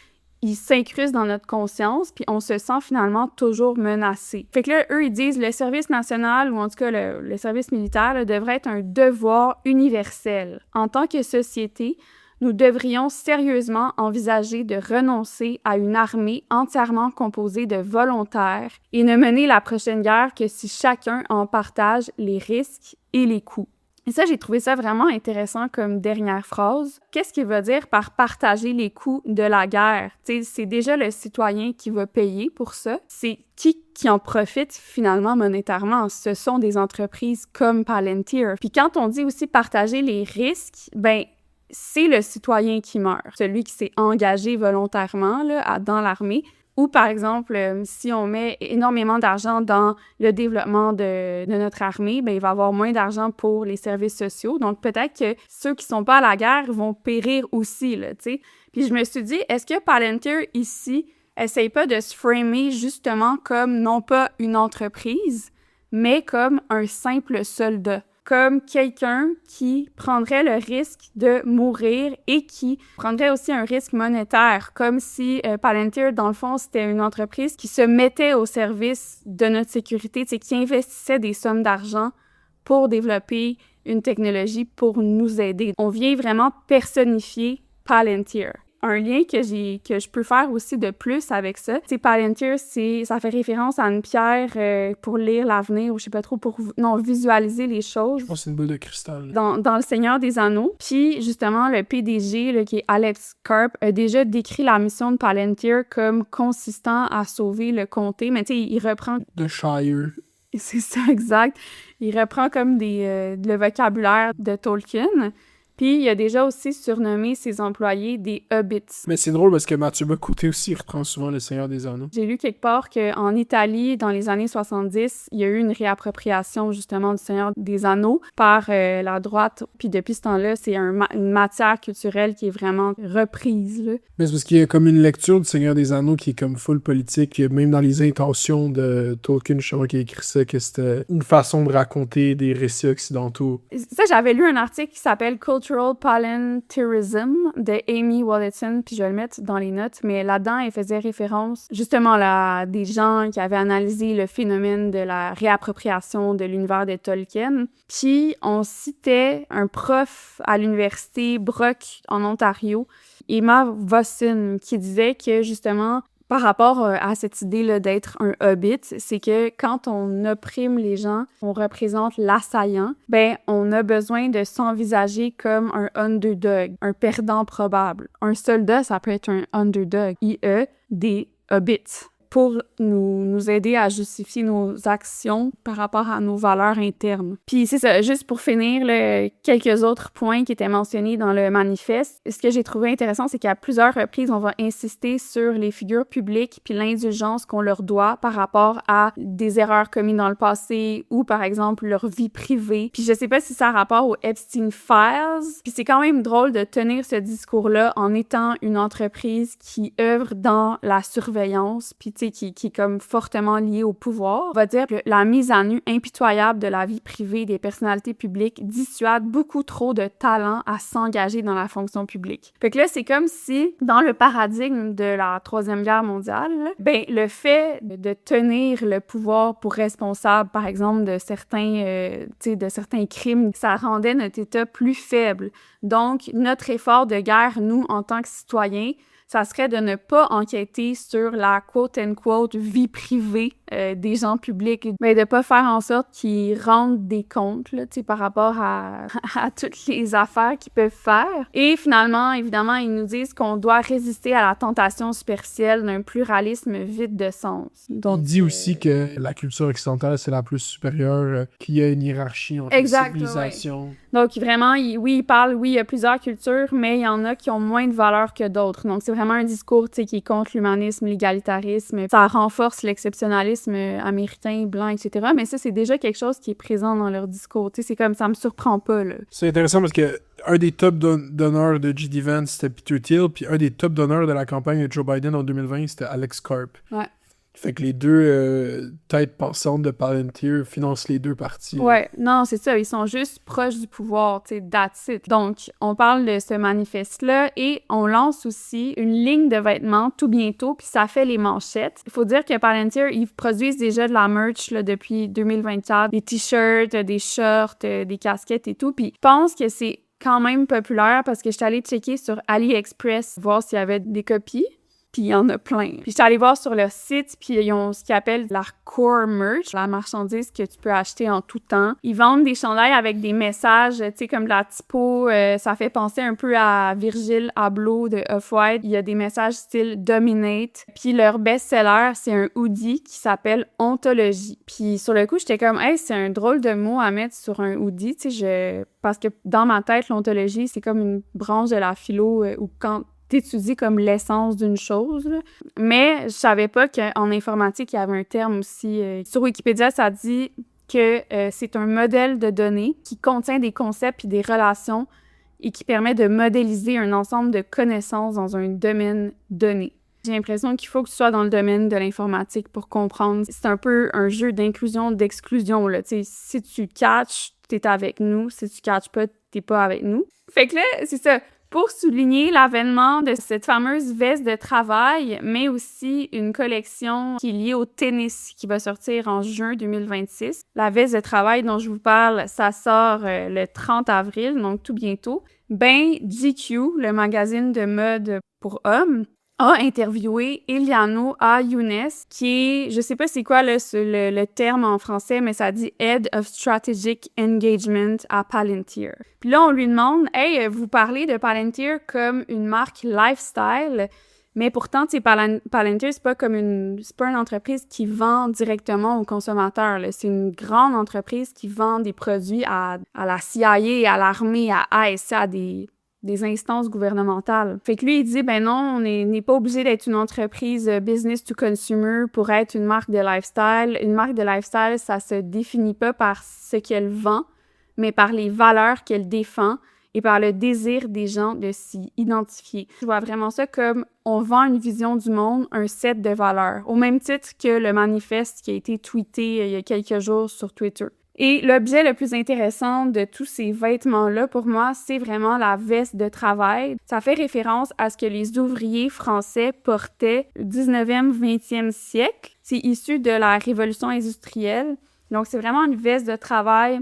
il s'incruste dans notre conscience, puis on se sent finalement toujours menacé. Fait que là, eux, ils disent le service national, ou en tout cas le service militaire, là, devrait être un devoir universel. En tant que société, nous devrions sérieusement envisager de renoncer à une armée entièrement composée de volontaires et ne mener la prochaine guerre que si chacun en partage les risques et les coûts. Et ça, j'ai trouvé ça vraiment intéressant comme dernière phrase. Qu'est-ce qu'il veut dire par partager les coûts de la guerre? T'sais, c'est déjà le citoyen qui va payer pour ça. C'est qui en profite finalement monétairement? Ce sont des entreprises comme Palantir. Puis quand on dit aussi partager les risques, ben c'est le citoyen qui meurt, celui qui s'est engagé volontairement là, dans l'armée. Ou, par exemple, si on met énormément d'argent dans le développement de notre armée, ben il va y avoir moins d'argent pour les services sociaux. Donc, peut-être que ceux qui sont pas à la guerre vont périr aussi, là, tu sais. Puis je me suis dit, est-ce que Palantir, ici, essaye pas de se framer justement comme, non pas une entreprise, mais comme un simple soldat? Comme quelqu'un qui prendrait le risque de mourir et qui prendrait aussi un risque monétaire, comme si Palantir, dans le fond, c'était une entreprise qui se mettait au service de notre sécurité, qui investissait des sommes d'argent pour développer une technologie pour nous aider. On vient vraiment personnifier Palantir. Un lien que je peux faire aussi de plus avec ça, c'est Palantir, ça fait référence à une pierre pour lire l'avenir, ou je sais pas trop, visualiser les choses. Je pense que c'est une boule de cristal. Dans Le Seigneur des Anneaux. Puis, justement, le PDG, là, qui est Alex Karp, a déjà décrit la mission de Palantir comme consistant à sauver le comté. Mais tu sais, il reprend... The Shire. C'est ça, exact. Il reprend comme le vocabulaire de Tolkien. Puis il a déjà aussi surnommé ses employés des Hobbits. Mais c'est drôle parce que Mathieu Bock-Côté aussi reprend souvent Le Seigneur des Anneaux. J'ai lu quelque part qu'en Italie, dans les années 70, il y a eu une réappropriation justement du Seigneur des Anneaux par la droite. Puis depuis ce temps-là, c'est une matière culturelle qui est vraiment reprise, là. Mais c'est parce qu'il y a comme une lecture du Seigneur des Anneaux qui est comme full politique, même dans les intentions de Tolkien, justement, qui a écrit ça, que c'était une façon de raconter des récits occidentaux. Ça, j'avais lu un article qui s'appelle Cultural Parliamentarism de Amy Wollaston, puis je vais le mettre dans les notes, mais là-dedans, elle faisait référence justement à des gens qui avaient analysé le phénomène de la réappropriation de l'univers de Tolkien. Puis on citait un prof à l'université Brock en Ontario, Emma Vossen, qui disait que justement, par rapport à cette idée-là d'être un hobbit, c'est que quand on opprime les gens, on représente l'assaillant, ben on a besoin de s'envisager comme un underdog, un perdant probable. Un soldat, ça peut être un underdog, i.e. des hobbits, pour nous aider à justifier nos actions par rapport à nos valeurs internes. Puis c'est ça, juste pour finir, là, quelques autres points qui étaient mentionnés dans le manifeste. Ce que j'ai trouvé intéressant, c'est qu'à plusieurs reprises, on va insister sur les figures publiques puis l'indulgence qu'on leur doit par rapport à des erreurs commises dans le passé ou, par exemple, leur vie privée. Puis je sais pas si ça a rapport aux Epstein Files. Puis c'est quand même drôle de tenir ce discours-là en étant une entreprise qui œuvre dans la surveillance, puis qui est comme fortement lié au pouvoir. On va dire que la mise à nu impitoyable de la vie privée des personnalités publiques dissuade beaucoup trop de talents à s'engager dans la fonction publique. Fait que là, c'est comme si, dans le paradigme de la Troisième Guerre mondiale, ben, le fait de tenir le pouvoir pour responsable, par exemple, de certains crimes, ça rendait notre État plus faible. Donc, notre effort de guerre, nous, en tant que citoyens, ça serait de ne pas enquêter sur la quote-unquote vie privée des gens publics, mais de pas faire en sorte qu'ils rendent des comptes là, par rapport à toutes les affaires qu'ils peuvent faire. Et finalement, évidemment, ils nous disent qu'on doit résister à la tentation superficielle d'un pluralisme vide de sens. Donc, il dit aussi que la culture occidentale, c'est la plus supérieure, qu'il y a une hiérarchie entre les civilisations. Ouais. Donc vraiment, il parle, oui, il y a plusieurs cultures, mais il y en a qui ont moins de valeur que d'autres. Donc c'est vraiment un discours qui est contre l'humanisme, l'égalitarisme. Ça renforce l'exceptionnalisme américain, blanc, etc. Mais ça, c'est déjà quelque chose qui est présent dans leur discours. C'est comme, ça me surprend pas, là. C'est intéressant parce que un des top donneurs de J.D. Vance, c'était Peter Thiel, puis un des top donneurs de la campagne de Joe Biden en 2020, c'était Alex Karp. Ouais. Fait que les deux têtes pensantes de Palantir financent les deux partis. Ouais, non, c'est ça. Ils sont juste proches du pouvoir, tu sais, that's it. Donc, on parle de ce manifeste-là et on lance aussi une ligne de vêtements tout bientôt, puis ça fait les manchettes. Il faut dire que Palantir, ils produisent déjà de la merch là, depuis 2024, des t-shirts, des shorts, des casquettes et tout. Puis, je pense que c'est quand même populaire parce que je suis allée checker sur AliExpress, voir s'il y avait des copies. Puis il y en a plein. Puis je suis allée voir sur leur site, puis ils ont ce qu'ils appellent la core merch, la marchandise que tu peux acheter en tout temps. Ils vendent des chandails avec des messages, tu sais, comme de la typo. Ça fait penser un peu à Virgil Abloh de Off-White. Il y a des messages style Dominate. Puis leur best-seller, c'est un hoodie qui s'appelle Ontologie. Puis sur le coup, j'étais comme, hey, c'est un drôle de mot à mettre sur un hoodie, tu sais, parce que dans ma tête, l'ontologie, c'est comme une branche de la philo où quand t'étudies comme l'essence d'une chose. Là. Mais je savais pas qu'en informatique, il y avait un terme aussi. Sur Wikipédia, ça dit que c'est un modèle de données qui contient des concepts et des relations et qui permet de modéliser un ensemble de connaissances dans un domaine donné. J'ai l'impression qu'il faut que tu sois dans le domaine de l'informatique pour comprendre. C'est un peu un jeu d'inclusion, d'exclusion. Là. T'sais, si tu catches, t'es avec nous. Si tu catches pas, t'es pas avec nous. Fait que là, c'est ça. Pour souligner l'avènement de cette fameuse veste de travail, mais aussi une collection qui est liée au tennis qui va sortir en juin 2026. La veste de travail dont je vous parle, ça sort le 30 avril, donc tout bientôt. Ben, GQ, le magazine de mode pour hommes, a interviewé Eliano A. Younes, qui est, je sais pas c'est quoi le terme en français, mais ça dit Head of Strategic Engagement à Palantir. Puis là, on lui demande, hey, vous parlez de Palantir comme une marque lifestyle, Mais pourtant, tu sais, Palantir, c'est pas une entreprise qui vend directement aux consommateurs, là. C'est une grande entreprise qui vend des produits à la CIA, à l'armée, à ASA, à des instances gouvernementales. Fait que lui, il dit, ben non, on n'est pas obligé d'être une entreprise business to consumer pour être une marque de lifestyle. Une marque de lifestyle, ça se définit pas par ce qu'elle vend, mais par les valeurs qu'elle défend et par le désir des gens de s'y identifier. Je vois vraiment ça comme on vend une vision du monde, un set de valeurs, au même titre que le manifeste qui a été tweeté il y a quelques jours sur Twitter. Et l'objet le plus intéressant de tous ces vêtements-là, pour moi, c'est vraiment la veste de travail. Ça fait référence à ce que les ouvriers français portaient au 19e, 20e siècle. C'est issu de la révolution industrielle. Donc, c'est vraiment une veste de travail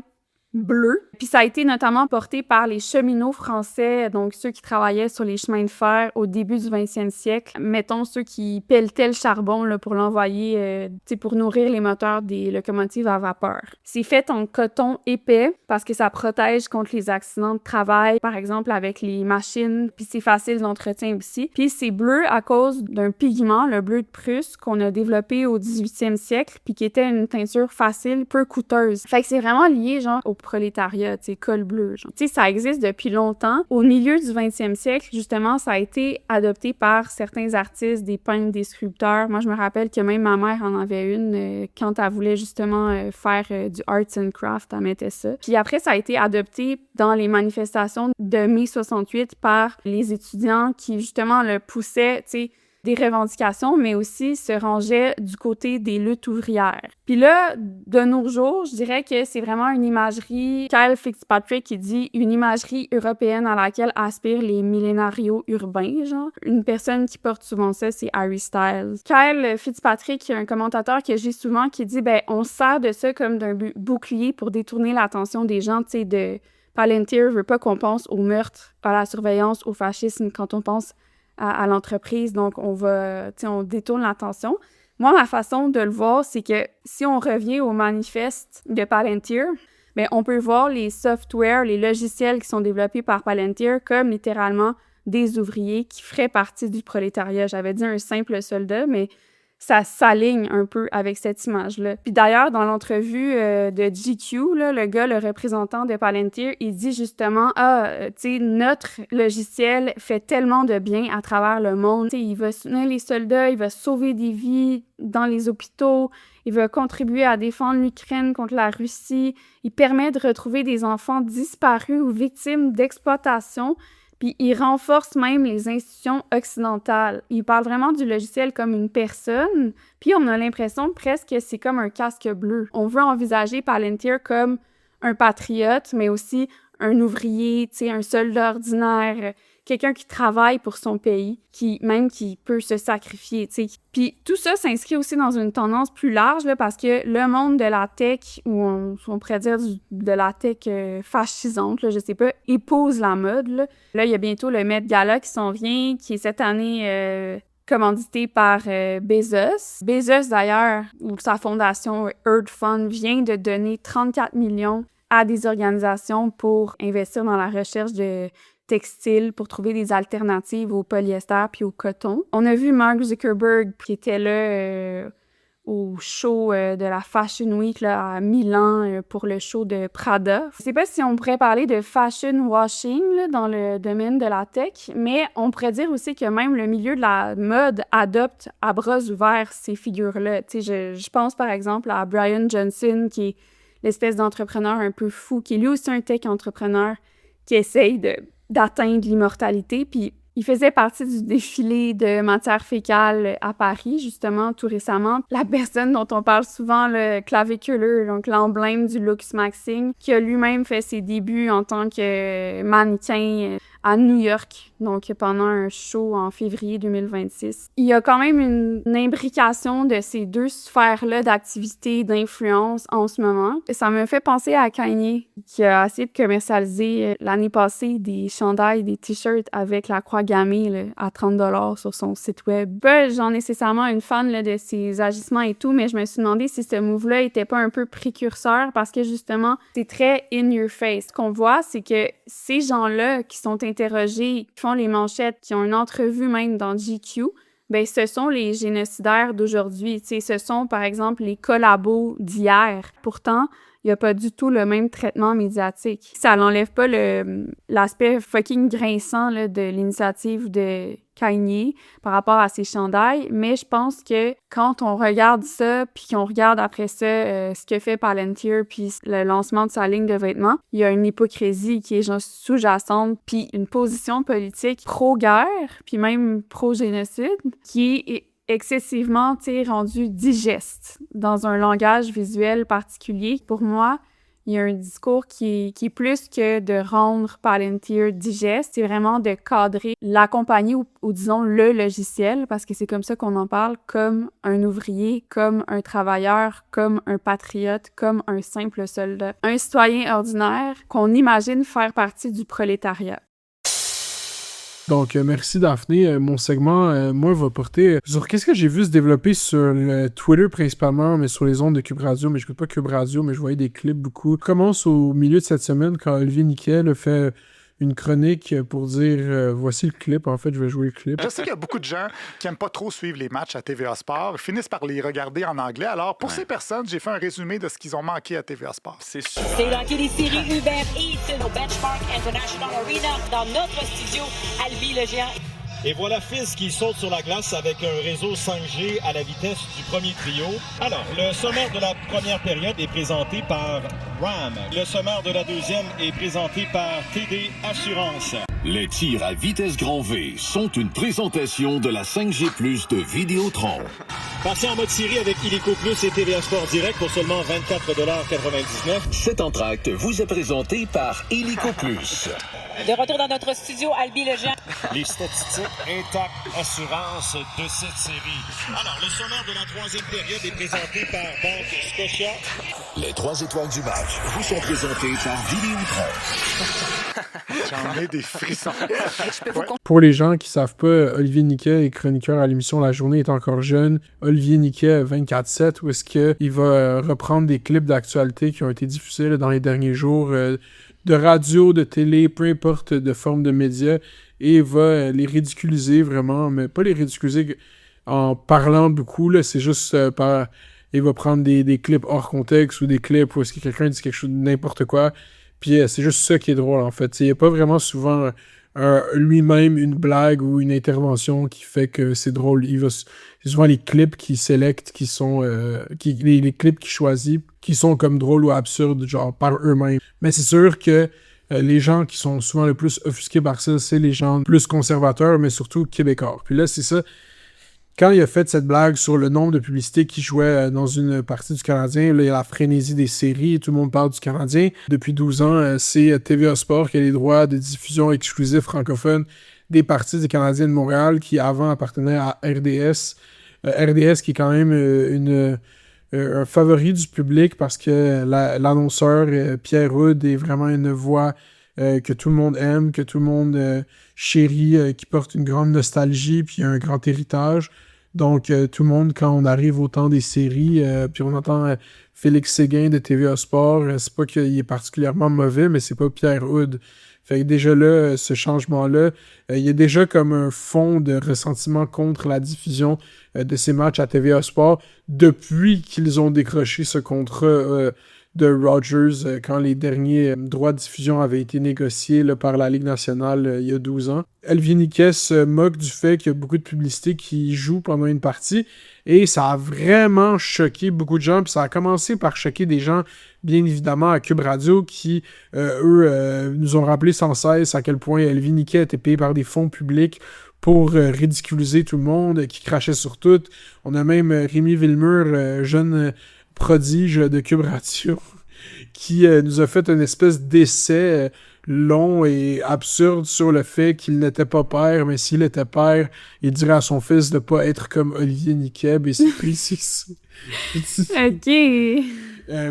bleu. Puis ça a été notamment porté par les cheminots français, donc ceux qui travaillaient sur les chemins de fer au début du 20e siècle. Mettons ceux qui pelletaient le charbon là, pour l'envoyer, pour nourrir les moteurs des locomotives à vapeur. C'est fait en coton épais parce que ça protège contre les accidents de travail, par exemple avec les machines, puis c'est facile d'entretien aussi. Puis c'est bleu à cause d'un pigment, le bleu de Prusse, qu'on a développé au 18e siècle, puis qui était une teinture facile, peu coûteuse. Fait que c'est vraiment lié, genre, au prolétariat, tu sais, col bleu, genre. Tu sais, ça existe depuis longtemps. Au milieu du 20e siècle, justement, ça a été adopté par certains artistes, des peintres, des sculpteurs. Moi, je me rappelle que même ma mère en avait une quand elle voulait justement faire du arts and craft, elle mettait ça. Puis après, ça a été adopté dans les manifestations de mai 68 par les étudiants qui, justement, le poussaient, tu sais, des revendications, mais aussi se rangeaient du côté des luttes ouvrières. Puis là, de nos jours, je dirais que c'est vraiment une imagerie, Kyle Fitzpatrick qui dit une imagerie européenne à laquelle aspirent les millénarios urbains, genre. Une personne qui porte souvent ça, c'est Harry Styles. Kyle Fitzpatrick, un commentateur que j'ai souvent, qui dit, ben, on sert de ça comme d'un bouclier pour détourner l'attention des gens, tu sais, de Palantir veut pas qu'on pense au meurtre, à la surveillance, au fascisme quand on pense à l'entreprise, donc on détourne l'attention. Moi, ma façon de le voir, c'est que si on revient au manifeste de Palantir, bien, on peut voir les softwares, les logiciels qui sont développés par Palantir comme littéralement des ouvriers qui feraient partie du prolétariat. J'avais dit un simple soldat, mais ça s'aligne un peu avec cette image-là. Puis d'ailleurs, dans l'entrevue de GQ, là, le représentant de Palantir, il dit justement « Ah, tu sais, notre logiciel fait tellement de bien à travers le monde. Tu sais, il va soutenir les soldats, il va sauver des vies dans les hôpitaux, il va contribuer à défendre l'Ukraine contre la Russie, il permet de retrouver des enfants disparus ou victimes d'exploitation. » Puis il renforce même les institutions occidentales. Il parle vraiment du logiciel comme une personne, puis on a l'impression presque que c'est comme un casque bleu. On veut envisager Palantir comme un patriote, mais aussi un ouvrier, tu sais, un soldat ordinaire, quelqu'un qui travaille pour son pays, qui peut se sacrifier, tu sais. Puis tout ça s'inscrit aussi dans une tendance plus large, là, parce que le monde de la tech, ou on pourrait dire de la tech fascisante, là, je sais pas, épouse la mode, là. Là, il y a bientôt le Met Gala qui s'en vient, qui est cette année commandité par Bezos. Bezos, d'ailleurs, ou sa fondation Earth Fund, vient de donner 34 millions à des organisations pour investir dans la recherche de textiles, pour trouver des alternatives au polyester puis au coton. On a vu Mark Zuckerberg qui était là au show de la Fashion Week là, à Milan pour le show de Prada. Je sais pas si on pourrait parler de fashion washing là, dans le domaine de la tech, mais on pourrait dire aussi que même le milieu de la mode adopte à bras ouverts ces figures-là. Tu sais, je pense par exemple à Brian Johnson qui est l'espèce d'entrepreneur un peu fou, qui est lui aussi un tech entrepreneur qui essaye d'atteindre l'immortalité. Puis il faisait partie du défilé de matière fécale à Paris, justement, tout récemment. La personne dont on parle souvent, le clavicular, donc l'emblème du Lux Maxing, qui a lui-même fait ses débuts en tant que mannequin à New York, donc pendant un show en février 2026. Il y a quand même une imbrication de ces deux sphères-là d'activité, d'influence en ce moment. Ça me fait penser à Kanye, qui a essayé de commercialiser l'année passée des chandails, des t-shirts avec la croix gammée là, à 30$ sur son site web. J'en ai nécessairement une fan là, de ses agissements et tout, mais je me suis demandé si ce move-là était pas un peu précurseur parce que justement, c'est très in your face. Ce qu'on voit, c'est que ces gens-là qui sont interrogés, qui font les manchettes, qui ont une entrevue même dans GQ, ben ce sont les génocidaires d'aujourd'hui. Tu sais, ce sont, par exemple, les collabos d'hier. Pourtant, il n'y a pas du tout le même traitement médiatique. Ça n'enlève pas l'aspect fucking grinçant là, de l'initiative de Kanye par rapport à ses chandails, mais je pense que quand on regarde ça, puis qu'on regarde après ça ce que fait Palantir, puis le lancement de sa ligne de vêtements, il y a une hypocrisie qui est genre sous-jacente, puis une position politique pro-guerre, puis même pro-génocide, qui est excessivement, rendu digeste dans un langage visuel particulier. Pour moi, il y a un discours qui est plus que de rendre Palantir digeste, c'est vraiment de cadrer la compagnie ou disons le logiciel, parce que c'est comme ça qu'on en parle, comme un ouvrier, comme un travailleur, comme un patriote, comme un simple soldat. Un citoyen ordinaire qu'on imagine faire partie du prolétariat. Donc, merci Daphné. Mon segment, moi, va porter sur qu'est-ce que j'ai vu se développer sur le Twitter principalement, mais sur les ondes de Cube Radio. Mais je n'écoute pas Cube Radio, mais je voyais des clips beaucoup. Je commence au milieu de cette semaine quand Olivier Niquet fait une chronique pour dire voici le clip. En fait, je vais jouer le clip. Je sais qu'il y a beaucoup de gens qui n'aiment pas trop suivre les matchs à TVA Sport, finissent par les regarder en anglais. Alors, pour ces personnes, j'ai fait un résumé de ce qu'ils ont manqué à TVA Sport. C'est la télésérie Uber Eats au Benchmark International Arena dans notre studio Albi le géant. Et voilà Fizz qui saute sur la glace avec un réseau 5G à la vitesse du premier trio. Alors, le sommaire de la première période est présenté par RAM. Le sommaire de la deuxième est présenté par TD Assurance. Les tirs à vitesse grand V sont une présentation de la 5G+ de Vidéotron. Passez en mode série avec Illico Plus et TVA Sport Direct pour seulement 24,99 $. Cet entracte vous est présenté par Illico Plus. De retour dans notre studio, Albi le géant. Les statistiques Intact Assurance de cette série. Alors, le sommaire de la troisième période est présenté par Banque Scotia. Les 3 étoiles du match vous sont présentées par Vidéotron. J'en ai des frissons. Pour les gens qui savent pas, Olivier Niquet est chroniqueur à l'émission La Journée est encore jeune. Olivier Niquet 24/7, où est-ce qu'il va reprendre des clips d'actualité qui ont été diffusés là, dans les derniers jours de radio, de télé, peu importe de forme de médias, et va les ridiculiser vraiment, mais pas les ridiculiser en parlant beaucoup, là, c'est juste il va prendre des clips hors contexte ou des clips où est-ce que quelqu'un dit quelque chose de n'importe quoi, puis c'est juste ça qui est drôle en fait. Il n'y a pas vraiment souvent lui-même une blague ou une intervention qui fait que c'est drôle. C'est souvent les clips qu'il sélecte qui sont les clips qu'il choisit qui sont comme drôles ou absurdes, genre par eux-mêmes. Mais c'est sûr que les gens qui sont souvent le plus offusqués par ça, c'est les gens plus conservateurs, mais surtout québécois. Puis là, c'est ça. Quand il a fait cette blague sur le nombre de publicités qu'il jouait dans une partie du Canadien, là, il y a la frénésie des séries, tout le monde parle du Canadien. Depuis 12 ans, c'est TVA Sport qui a les droits de diffusion exclusifs francophones des parties des Canadiens de Montréal qui avant appartenaient à RDS. RDS qui est quand même un favori du public parce que l'annonceur Pierre Hood est vraiment une voix que tout le monde aime, que tout le monde chérit, qui porte une grande nostalgie puis un grand héritage. Donc, tout le monde, quand on arrive au temps des séries, puis on entend Félix Séguin de TVA Sport, c'est pas qu'il est particulièrement mauvais, mais c'est pas Pierre Hood. Fait que déjà là, ce changement-là, il y a déjà comme un fond de ressentiment contre la diffusion de ces matchs à TVA Sport depuis qu'ils ont décroché ce contrat de Rogers quand les derniers droits de diffusion avaient été négociés là, par la Ligue nationale il y a 12 ans. Olivier Niquet se moque du fait qu'il y a beaucoup de publicité qui jouent pendant une partie et ça a vraiment choqué beaucoup de gens. Puis ça a commencé par choquer des gens, bien évidemment, à Cube Radio qui, eux, nous ont rappelé sans cesse à quel point Olivier Niquet était payé par des fonds publics pour ridiculiser tout le monde, qui crachait sur tout. On a même Rémi Villemur, jeune prodige de Cube Radio, qui nous a fait une espèce d'essai long et absurde sur le fait qu'il n'était pas père, mais s'il était père, il dirait à son fils de pas être comme Olivier Niquet, et c'est précis. OK.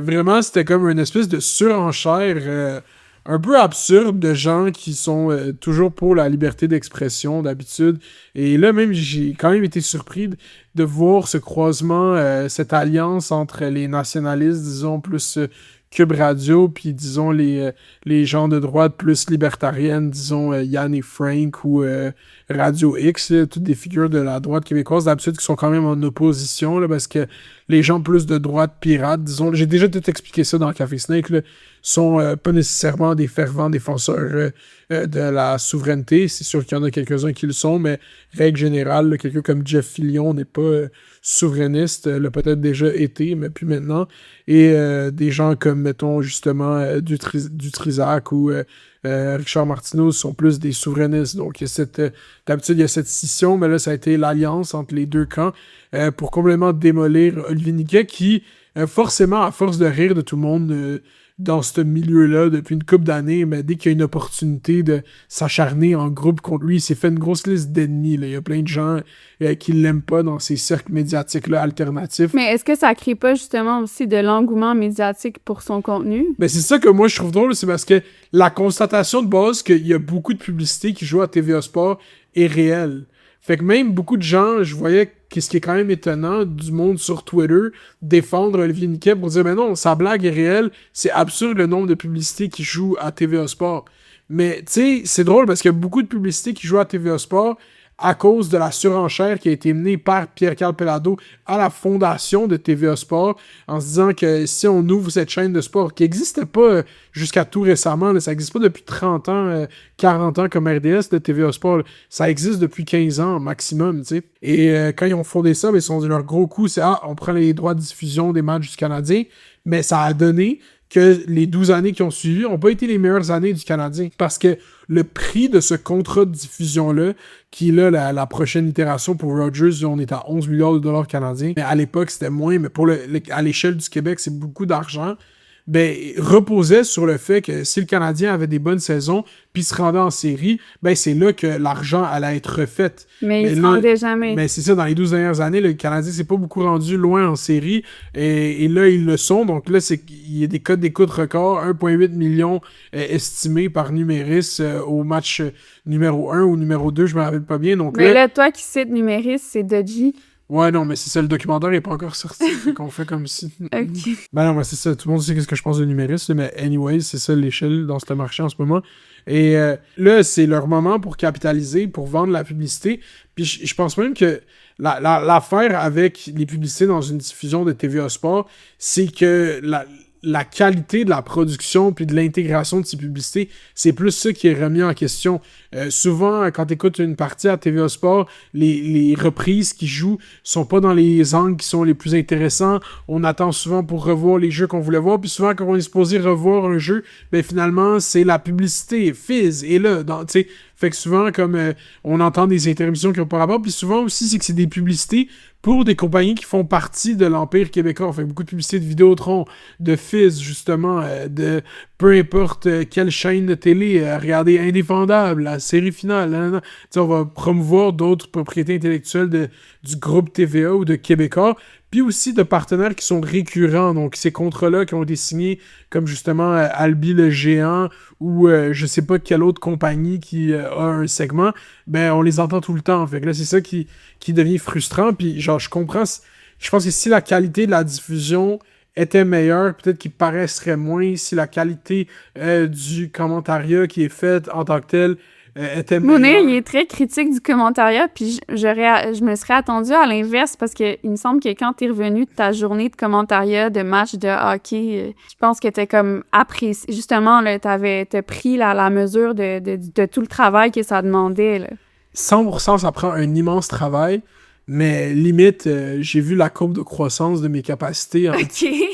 Vraiment, c'était comme une espèce de surenchère un peu absurde de gens qui sont toujours pour la liberté d'expression d'habitude. Et là même, j'ai quand même été surpris de voir ce croisement, cette alliance entre les nationalistes, disons, plus Cube Radio, puis disons les gens de droite plus libertariennes, disons Yann et Frank ou Radio X, là, toutes des figures de la droite québécoise d'habitude qui sont quand même en opposition, là, parce que les gens plus de droite pirate, disons, j'ai déjà tout expliqué ça dans Café Snake, là, sont pas nécessairement des fervents défenseurs de la souveraineté. C'est sûr qu'il y en a quelques-uns qui le sont, mais règle générale, là, quelqu'un comme Jeff Fillion n'est pas souverainiste, l'a peut-être déjà été, mais plus maintenant. Et des gens comme, mettons, justement, Dutrisac ou Richard Martineau sont plus des souverainistes. Donc, d'habitude, il y a cette scission, mais là, ça a été l'alliance entre les deux camps pour complètement démolir Olivier Niquet qui, forcément, à force de rire de tout le monde dans ce milieu-là depuis une couple d'années, mais dès qu'il y a une opportunité de s'acharner en groupe contre lui, il s'est fait une grosse liste d'ennemis. Là. Il y a plein de gens qui l'aiment pas dans ces cercles médiatiques-là alternatifs. Mais est-ce que ça crée pas justement aussi de l'engouement médiatique pour son contenu? Ben c'est ça que moi je trouve drôle, c'est parce que la constatation de base qu'il y a beaucoup de publicité qui joue à TVA Sport est réelle. Fait que même beaucoup de gens, je voyais ce qui est quand même étonnant, du monde sur Twitter, défendre Olivier Niquet pour dire « Mais non, sa blague est réelle, c'est absurde le nombre de publicités qui jouent à TVA Sport. » Mais, tu sais, c'est drôle parce qu'il y a beaucoup de publicités qui jouent à TVA Sport à cause de la surenchère qui a été menée par Pierre-Carl Pelado à la fondation de TVA Sport, en se disant que si on ouvre cette chaîne de sport qui n'existait pas jusqu'à tout récemment, là, ça n'existe pas depuis 30 ans, 40 ans comme RDS de TVA Sport, là, ça existe depuis 15 ans maximum, tu sais. Et quand ils ont fondé ça, ils se sont dit leur gros coup, c'est on prend les droits de diffusion des matchs du Canadien, mais ça a donné que les 12 années qui ont suivi n'ont pas été les meilleures années du Canadien. Parce que le prix de ce contrat de diffusion-là, qui est là, la prochaine itération pour Rogers, on est à 11 milliards de dollars canadiens. Mais à l'époque, c'était moins, mais à l'échelle du Québec, c'est beaucoup d'argent. Ben, reposait sur le fait que si le Canadien avait des bonnes saisons puis se rendait en série, ben c'est là que l'argent allait être refait. Mais il se rendait jamais. Mais c'est ça, dans les 12 dernières années, le Canadien s'est pas beaucoup rendu loin en série, et là, ils le sont. Donc là, il y a des codes d'écoute records, 1,8 million estimés par Numéris au match numéro 1 ou numéro 2, je me rappelle pas bien. Donc mais là, toi qui cites Numéris, c'est Dodgy. Ouais, non, mais c'est ça, le documentaire est pas encore sorti, fait qu'on fait comme si... Ok. Ben non, mais c'est ça, tout le monde sait ce que je pense de Numéris, mais anyways, c'est ça l'échelle dans ce marché en ce moment. Et là, c'est leur moment pour capitaliser, pour vendre la publicité, puis je pense même que l'affaire avec les publicités dans une diffusion de TVA Sport, c'est que la qualité de la production puis de l'intégration de ces publicités, c'est plus ça qui est remis en question. Souvent, quand tu écoutes une partie à TVA Sport, les reprises qui jouent sont pas dans les angles qui sont les plus intéressants. On attend souvent pour revoir les jeux qu'on voulait voir, puis souvent, quand on est supposé revoir un jeu, ben finalement, c'est la publicité. Fizz est là, tu sais. Fait que souvent, comme on entend des interruptions qui n'ont pas rapport, puis souvent aussi, c'est que c'est des publicités pour des compagnies qui font partie de l'Empire québécois. On fait beaucoup de publicités de Vidéotron, de Fizz, justement, de peu importe quelle chaîne de télé, regardez Indéfendable, la série finale. On va promouvoir d'autres propriétés intellectuelles du groupe TVA ou de Québécois, puis aussi de partenaires qui sont récurrents. Donc, ces contrats-là qui ont été signés, comme justement Albi le Géant ou je sais pas quelle autre compagnie qui a un segment, ben on les entend tout le temps. Fait que là, c'est ça qui devient frustrant. Puis genre, je comprends, je pense que si la qualité de la diffusion était meilleure, peut-être qu'il paraîtrait moins, si la qualité du commentariat qui est fait en tant que tel était meilleure. Mounir, il est très critique du commentariat, puis je me serais attendue à l'inverse, parce que il me semble que quand t'es revenu de ta journée de commentariat de match de hockey, je pense que t'es comme apprécié. Justement, là, t'as pris la mesure de tout le travail que ça demandait, là. 100%, ça prend un immense travail, mais limite, j'ai vu la courbe de croissance de mes capacités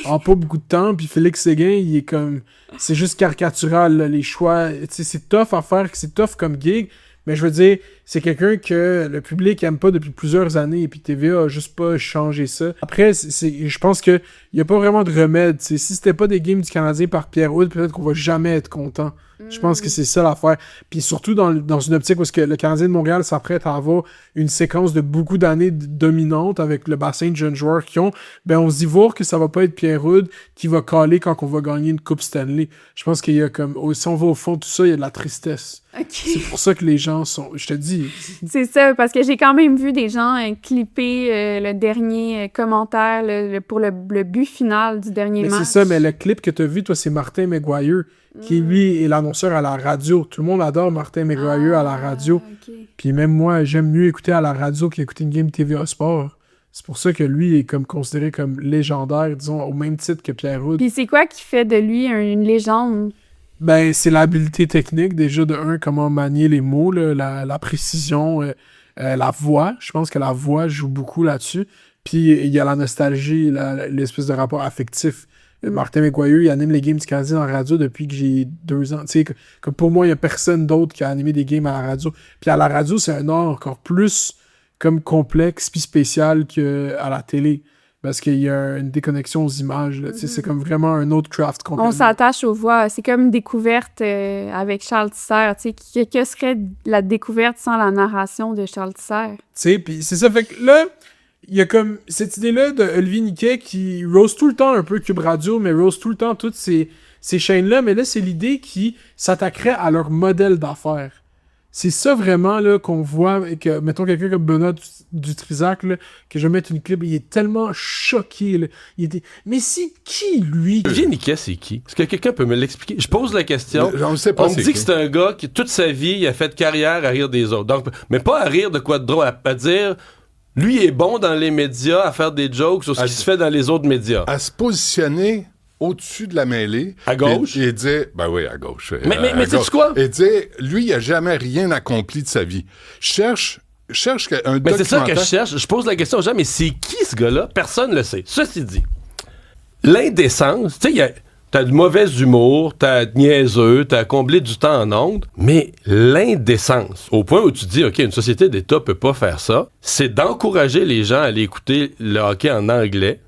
en pas beaucoup de temps, puis Félix Séguin, il est comme... C'est juste caricatural, là, les choix. Tu sais, c'est tough à faire, c'est tough comme gig, mais je veux dire, c'est quelqu'un que le public aime pas depuis plusieurs années, et puis TVA a juste pas changé ça. Après, je pense que y a pas vraiment de remède. T'sais, si c'était pas des games du Canadien par Pierre Hood, peut-être qu'on va jamais être content. Je pense que c'est ça l'affaire. Puis surtout dans une optique où est-ce que le Canadien de Montréal s'apprête à avoir une séquence de beaucoup d'années dominantes avec le bassin de jeunes joueurs qui ont, ben on se dit voir que ça va pas être Pierre Houde qui va caler quand on va gagner une Coupe Stanley. Je pense qu'il y a comme, si on va au fond de tout ça, il y a de la tristesse. Okay. C'est pour ça que les gens sont, je te dis. C'est ça, parce que j'ai quand même vu des gens clipper le dernier commentaire pour le but final du dernier match. C'est ça, mais le clip que tu as vu, toi, c'est Martin McGuire, qui lui est l'annonceur à la radio. Tout le monde adore Martin McGuire à la radio. Okay. Puis même moi, j'aime mieux écouter à la radio qu'écouter une game TVA Sport. C'est pour ça que lui est comme considéré comme légendaire, disons, au même titre que Pierre Houde. Puis c'est quoi qui fait de lui une légende? Ben, c'est l'habileté technique, déjà, de comment manier les mots, là, la précision, la voix. Je pense que la voix joue beaucoup là-dessus. Puis il y a la nostalgie, l'espèce de rapport affectif. Martin McGuire, il anime les games du Canadien en radio depuis que j'ai 2 ans. Tu sais, comme pour moi, il n'y a personne d'autre qui a animé des games à la radio. Puis à la radio, c'est un art encore plus comme complexe puis spécial qu'à la télé. Parce qu'il y a une déconnexion aux images. Là. C'est comme vraiment un autre craft complètement. On s'attache aux voix. C'est comme une découverte avec Charles Tisser. Que serait la découverte sans la narration de Charles Tisser? Tu sais, puis c'est ça. Fait que là, il y a comme cette idée-là de Olivier Niquet qui rose tout le temps un peu Cube Radio, mais rose tout le temps toutes ces chaînes-là. Mais là, c'est l'idée qui s'attaquerait à leur modèle d'affaires. C'est ça vraiment là qu'on voit, et que, mettons quelqu'un comme Benoît Dutrisac, là, que je vais mettre une clip, il est tellement choqué. Là. Mais c'est qui, lui? Olivier Niquet, c'est qui? Est-ce que quelqu'un peut me l'expliquer? Je pose la question. On ne sait pas. On me dit que c'est un gars qui, toute sa vie, il a fait carrière à rire des autres. Donc, mais pas à rire de quoi de drôle, à dire... Lui est bon dans les médias à faire des jokes sur ce qui se fait dans les autres médias. À se positionner au-dessus de la mêlée. À gauche? Et dire... Ben oui, à gauche. Mais sais-tu quoi? Et dire, lui, il n'a jamais rien accompli de sa vie. Cherche un documentaire... Mais c'est ça que je cherche. Je pose la question aux gens, mais c'est qui ce gars-là? Personne ne le sait. Ceci dit, l'indécence, tu sais, t'as du mauvais humour, t'as niaiseux, t'as comblé du temps en ondes, mais l'indécence, au point où tu dis, OK, une société d'État peut pas faire ça, c'est d'encourager les gens à aller écouter le hockey en anglais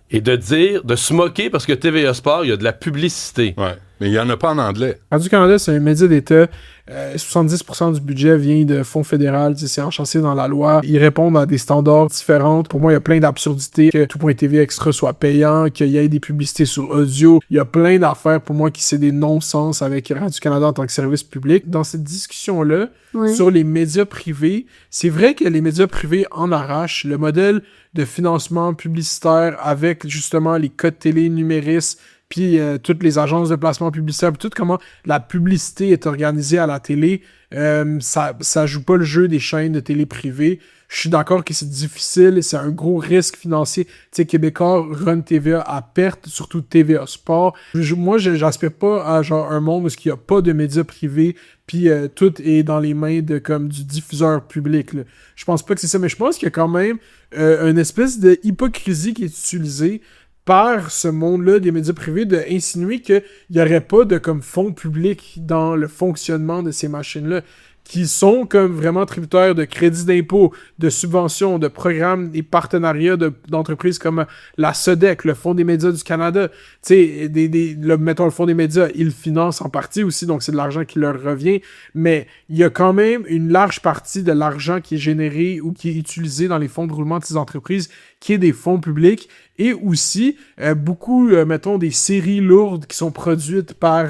et de se moquer parce que TVA Sport, il y a de la publicité. Ouais, mais il y en a pas en anglais. Radio-Canada, c'est un média d'État. 70% du budget vient de fonds fédéral, c'est enchâssé dans la loi. Ils répondent à des standards différents. Pour moi, il y a plein d'absurdités, que Tout.tv Extra soit payant, qu'il y ait des publicités sur audio. Il y a plein d'affaires pour moi qui c'est des non-sens avec Radio-Canada en tant que service public. Dans cette discussion-là, sur les médias privés, c'est vrai que les médias privés en arrachent. Le modèle de financement publicitaire avec justement les codes télé numéristes, puis toutes les agences de placement publicitaire, puis tout comment la publicité est organisée à la télé, ça joue pas le jeu des chaînes de télé privées. Je suis d'accord que c'est difficile et c'est un gros risque financier. Tu sais, Québécois run TVA à perte, surtout TVA Sport. Moi, j'aspire pas à genre un monde où il n'y a pas de médias privés, puis tout est dans les mains de comme du diffuseur public. Là. Je pense pas que c'est ça, mais je pense qu'il y a quand même une espèce de hypocrisie qui est utilisée par ce monde-là des médias privés de insinuer qu'il n'y aurait pas de comme fonds publics dans le fonctionnement de ces machines-là, qui sont comme vraiment tributaires de crédits d'impôt, de subventions, de programmes et partenariats d'entreprises comme la SODEC, le Fonds des médias du Canada. Tu sais, mettons le Fonds des médias, ils le financent en partie aussi, donc c'est de l'argent qui leur revient, mais il y a quand même une large partie de l'argent qui est généré ou qui est utilisé dans les fonds de roulement de ces entreprises qui est des fonds publics, et aussi beaucoup, mettons, des séries lourdes qui sont produites par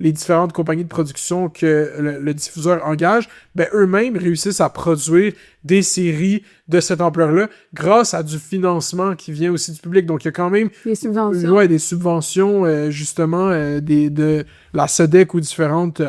les différentes compagnies de production que le diffuseur engage, ben eux-mêmes réussissent à produire des séries de cette ampleur-là grâce à du financement qui vient aussi du public. Donc, il y a quand même des subventions, des subventions justement de la SODEC ou différentes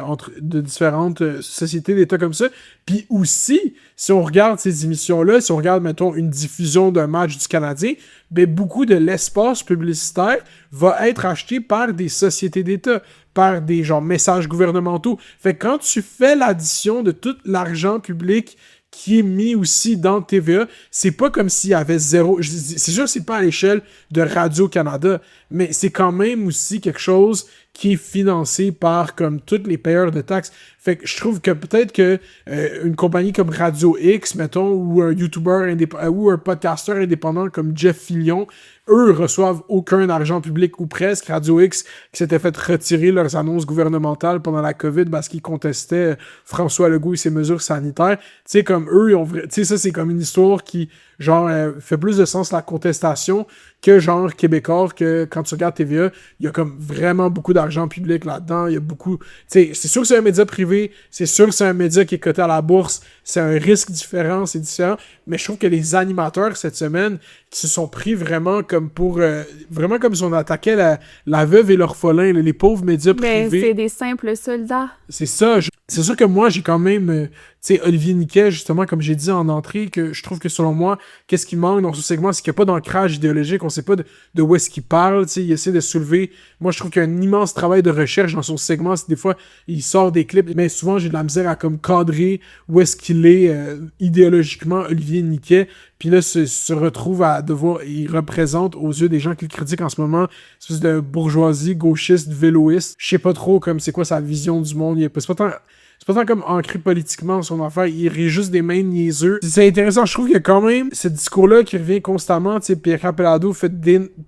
sociétés d'État comme ça. Puis aussi, si on regarde ces émissions-là, si on regarde, mettons, une diffusion d'un match du Canadien, ben beaucoup de l'espace publicitaire va être acheté par des sociétés d'État, par des genre messages gouvernementaux. Fait que quand tu fais l'addition de tout l'argent public qui est mis aussi dans TVA, c'est pas comme s'il y avait zéro... C'est sûr que c'est pas à l'échelle de Radio-Canada, mais c'est quand même aussi quelque chose qui est financé par comme tous les payeurs de taxes. Fait que je trouve que peut-être que une compagnie comme Radio X, mettons, ou un YouTuber ou un podcaster indépendant comme Jeff Fillion, eux reçoivent aucun argent public ou presque. Radio X qui s'était fait retirer leurs annonces gouvernementales pendant la COVID parce qu'ils contestaient François Legault et ses mesures sanitaires. Tu sais, comme eux, tu sais, ça c'est comme une histoire qui, genre, fait plus de sens la contestation que genre Québécois, que quand tu regardes TVA, il y a comme vraiment beaucoup d'argent public là-dedans. Il y a beaucoup... Tu sais, c'est sûr que c'est un média privé, c'est sûr que c'est un média qui est coté à la bourse, c'est un risque différent, c'est différent, mais je trouve que les animateurs cette semaine qui se sont pris vraiment comme pour... vraiment comme si on attaquait la veuve et l'orphelin, les pauvres médias privés. Mais c'est des simples soldats. C'est ça. C'est sûr que moi, j'ai quand même... tu sais, Olivier Niquet, justement, comme j'ai dit en entrée, que je trouve que selon moi, qu'est-ce qui manque dans ce segment, c'est qu'il n'y a pas d'ancrage idéologique, on sait pas de où est-ce qu'il parle, tu sais, il essaie de soulever... Moi, je trouve qu'il y a un immense travail de recherche dans son segment, c'est des fois, il sort des clips, mais souvent, j'ai de la misère à comme cadrer où est-ce qu'il est idéologiquement, Olivier Niquet, puis là, se retrouve à devoir... Il représente, aux yeux des gens qui le critiquent en ce moment, une espèce de bourgeoisie gauchiste, véloïste. Je sais pas trop comme c'est quoi sa vision du monde. C'est pas tant comme ancré politiquement son affaire, il rit juste des mains niaiseux. C'est intéressant, je trouve qu'il y a quand même ce discours-là qui revient constamment. Tu sais, Pierre Capelado fait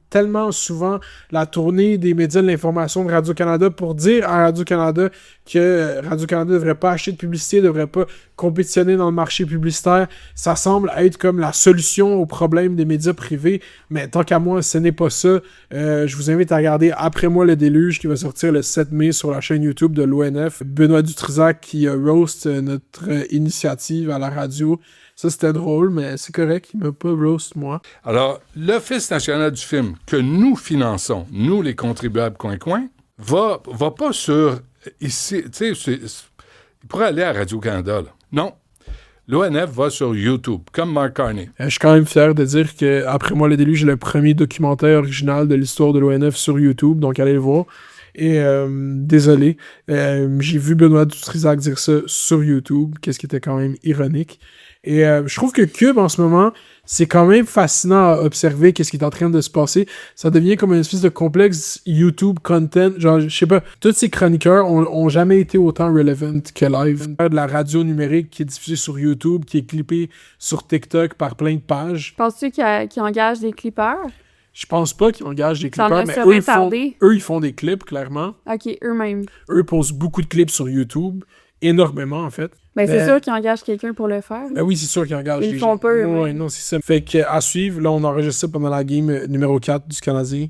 tellement souvent la tournée des médias de l'information de Radio-Canada pour dire à Radio-Canada que Radio-Canada devrait pas acheter de publicité, devrait pas compétitionner dans le marché publicitaire. Ça semble être comme la solution au problème des médias privés, mais tant qu'à moi, ce n'est pas ça. Je vous invite à regarder Après moi le déluge qui va sortir le 7 mai sur la chaîne YouTube de l'ONF. Benoît Dutrisac qui roast notre initiative à la radio. Ça, c'était drôle, mais c'est correct, il m'a pas roast, moi. Alors, l'Office national du film, que nous finançons, nous, les contribuables coin-coin, va pas sur... Ici, tu sais, il pourrait aller à Radio-Canada, là. Non. L'ONF va sur YouTube, comme Mark Carney. Je suis quand même fier de dire que Après moi le déluge, j'ai le premier documentaire original de l'histoire de l'ONF sur YouTube, donc allez le voir. Et désolé, j'ai vu Benoît Dutrisac dire ça sur YouTube, qu'est-ce qui était quand même ironique. Et je trouve que Cube, en ce moment, c'est quand même fascinant à observer qu'est-ce qui est en train de se passer. Ça devient comme une espèce de complexe YouTube content. Genre, je sais pas, tous ces chroniqueurs ont jamais été autant relevant que live. De la radio numérique qui est diffusée sur YouTube, qui est clippée sur TikTok par plein de pages. Penses-tu qu'ils engagent des clippers? Je pense pas qu'ils engagent des Ça clippers, mais eux, ils font des clips, clairement. OK, eux-mêmes. Eux posent beaucoup de clips sur YouTube. Énormément, en fait. Ben, c'est sûr qu'ils engagent quelqu'un pour le faire. Ben oui, c'est sûr qu'ils engagent Ils le font peu. Ouais, non, c'est ça. Fait qu'à suivre, là, on enregistre ça pendant la game numéro 4 du Canadien.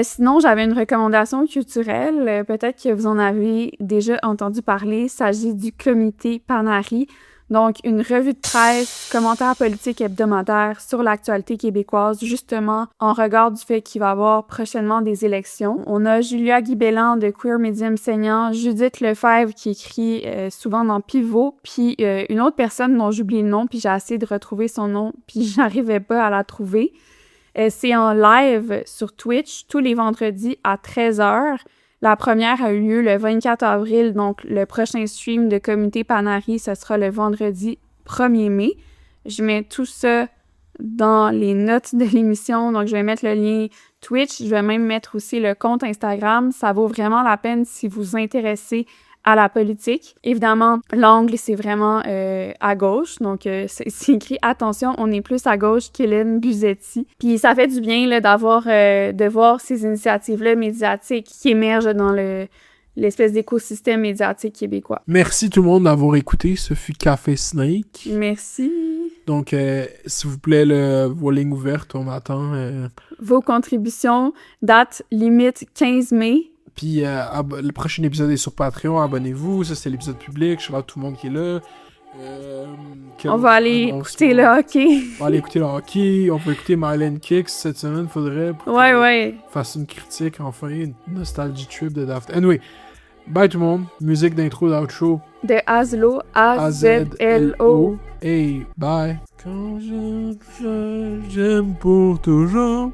Sinon, j'avais une recommandation culturelle. Peut-être que vous en avez déjà entendu parler. Il s'agit du comité Panari. Donc, une revue de presse, commentaire politique hebdomadaire sur l'actualité québécoise, justement, en regard du fait qu'il va y avoir prochainement des élections. On a Julia Guibellan de Queer Medium Saignant, Judith Lefebvre qui écrit souvent dans Pivot, puis une autre personne dont j'oublie le nom, puis j'ai essayé de retrouver son nom, puis j'arrivais pas à la trouver. C'est en live sur Twitch tous les vendredis à 13h. La première a eu lieu le 24 avril, donc le prochain stream de Comité Panari, ce sera le vendredi 1er mai. Je mets tout ça dans les notes de l'émission, donc je vais mettre le lien Twitch, je vais même mettre aussi le compte Instagram. Ça vaut vraiment la peine si vous vous intéressez à la politique. Évidemment, l'angle, c'est vraiment à gauche. Donc, c'est écrit « Attention, on est plus à gauche qu'Hélène Buzetti ». Puis ça fait du bien là, de voir ces initiatives-là médiatiques qui émergent dans l'espèce d'écosystème médiatique québécois. Merci tout le monde d'avoir écouté. Ce fut Café Snake. Merci. Donc, s'il vous plaît, vos lignes ouvertes, on attend. Vos contributions, date limite 15 mai. Puis le prochain épisode est sur Patreon, abonnez-vous, ça c'est l'épisode public, je sais pas tout le monde qui est là. On va aller écouter le hockey. On va aller écouter le hockey, on peut écouter Mylan Kicks cette semaine, faudrait fasse une critique, enfin, une nostalgie trip de Daft. Anyway, bye tout le monde, musique d'intro d'outro. De Azlo, A-Z-L-O. Hey, bye. Quand j'aime pour toujours.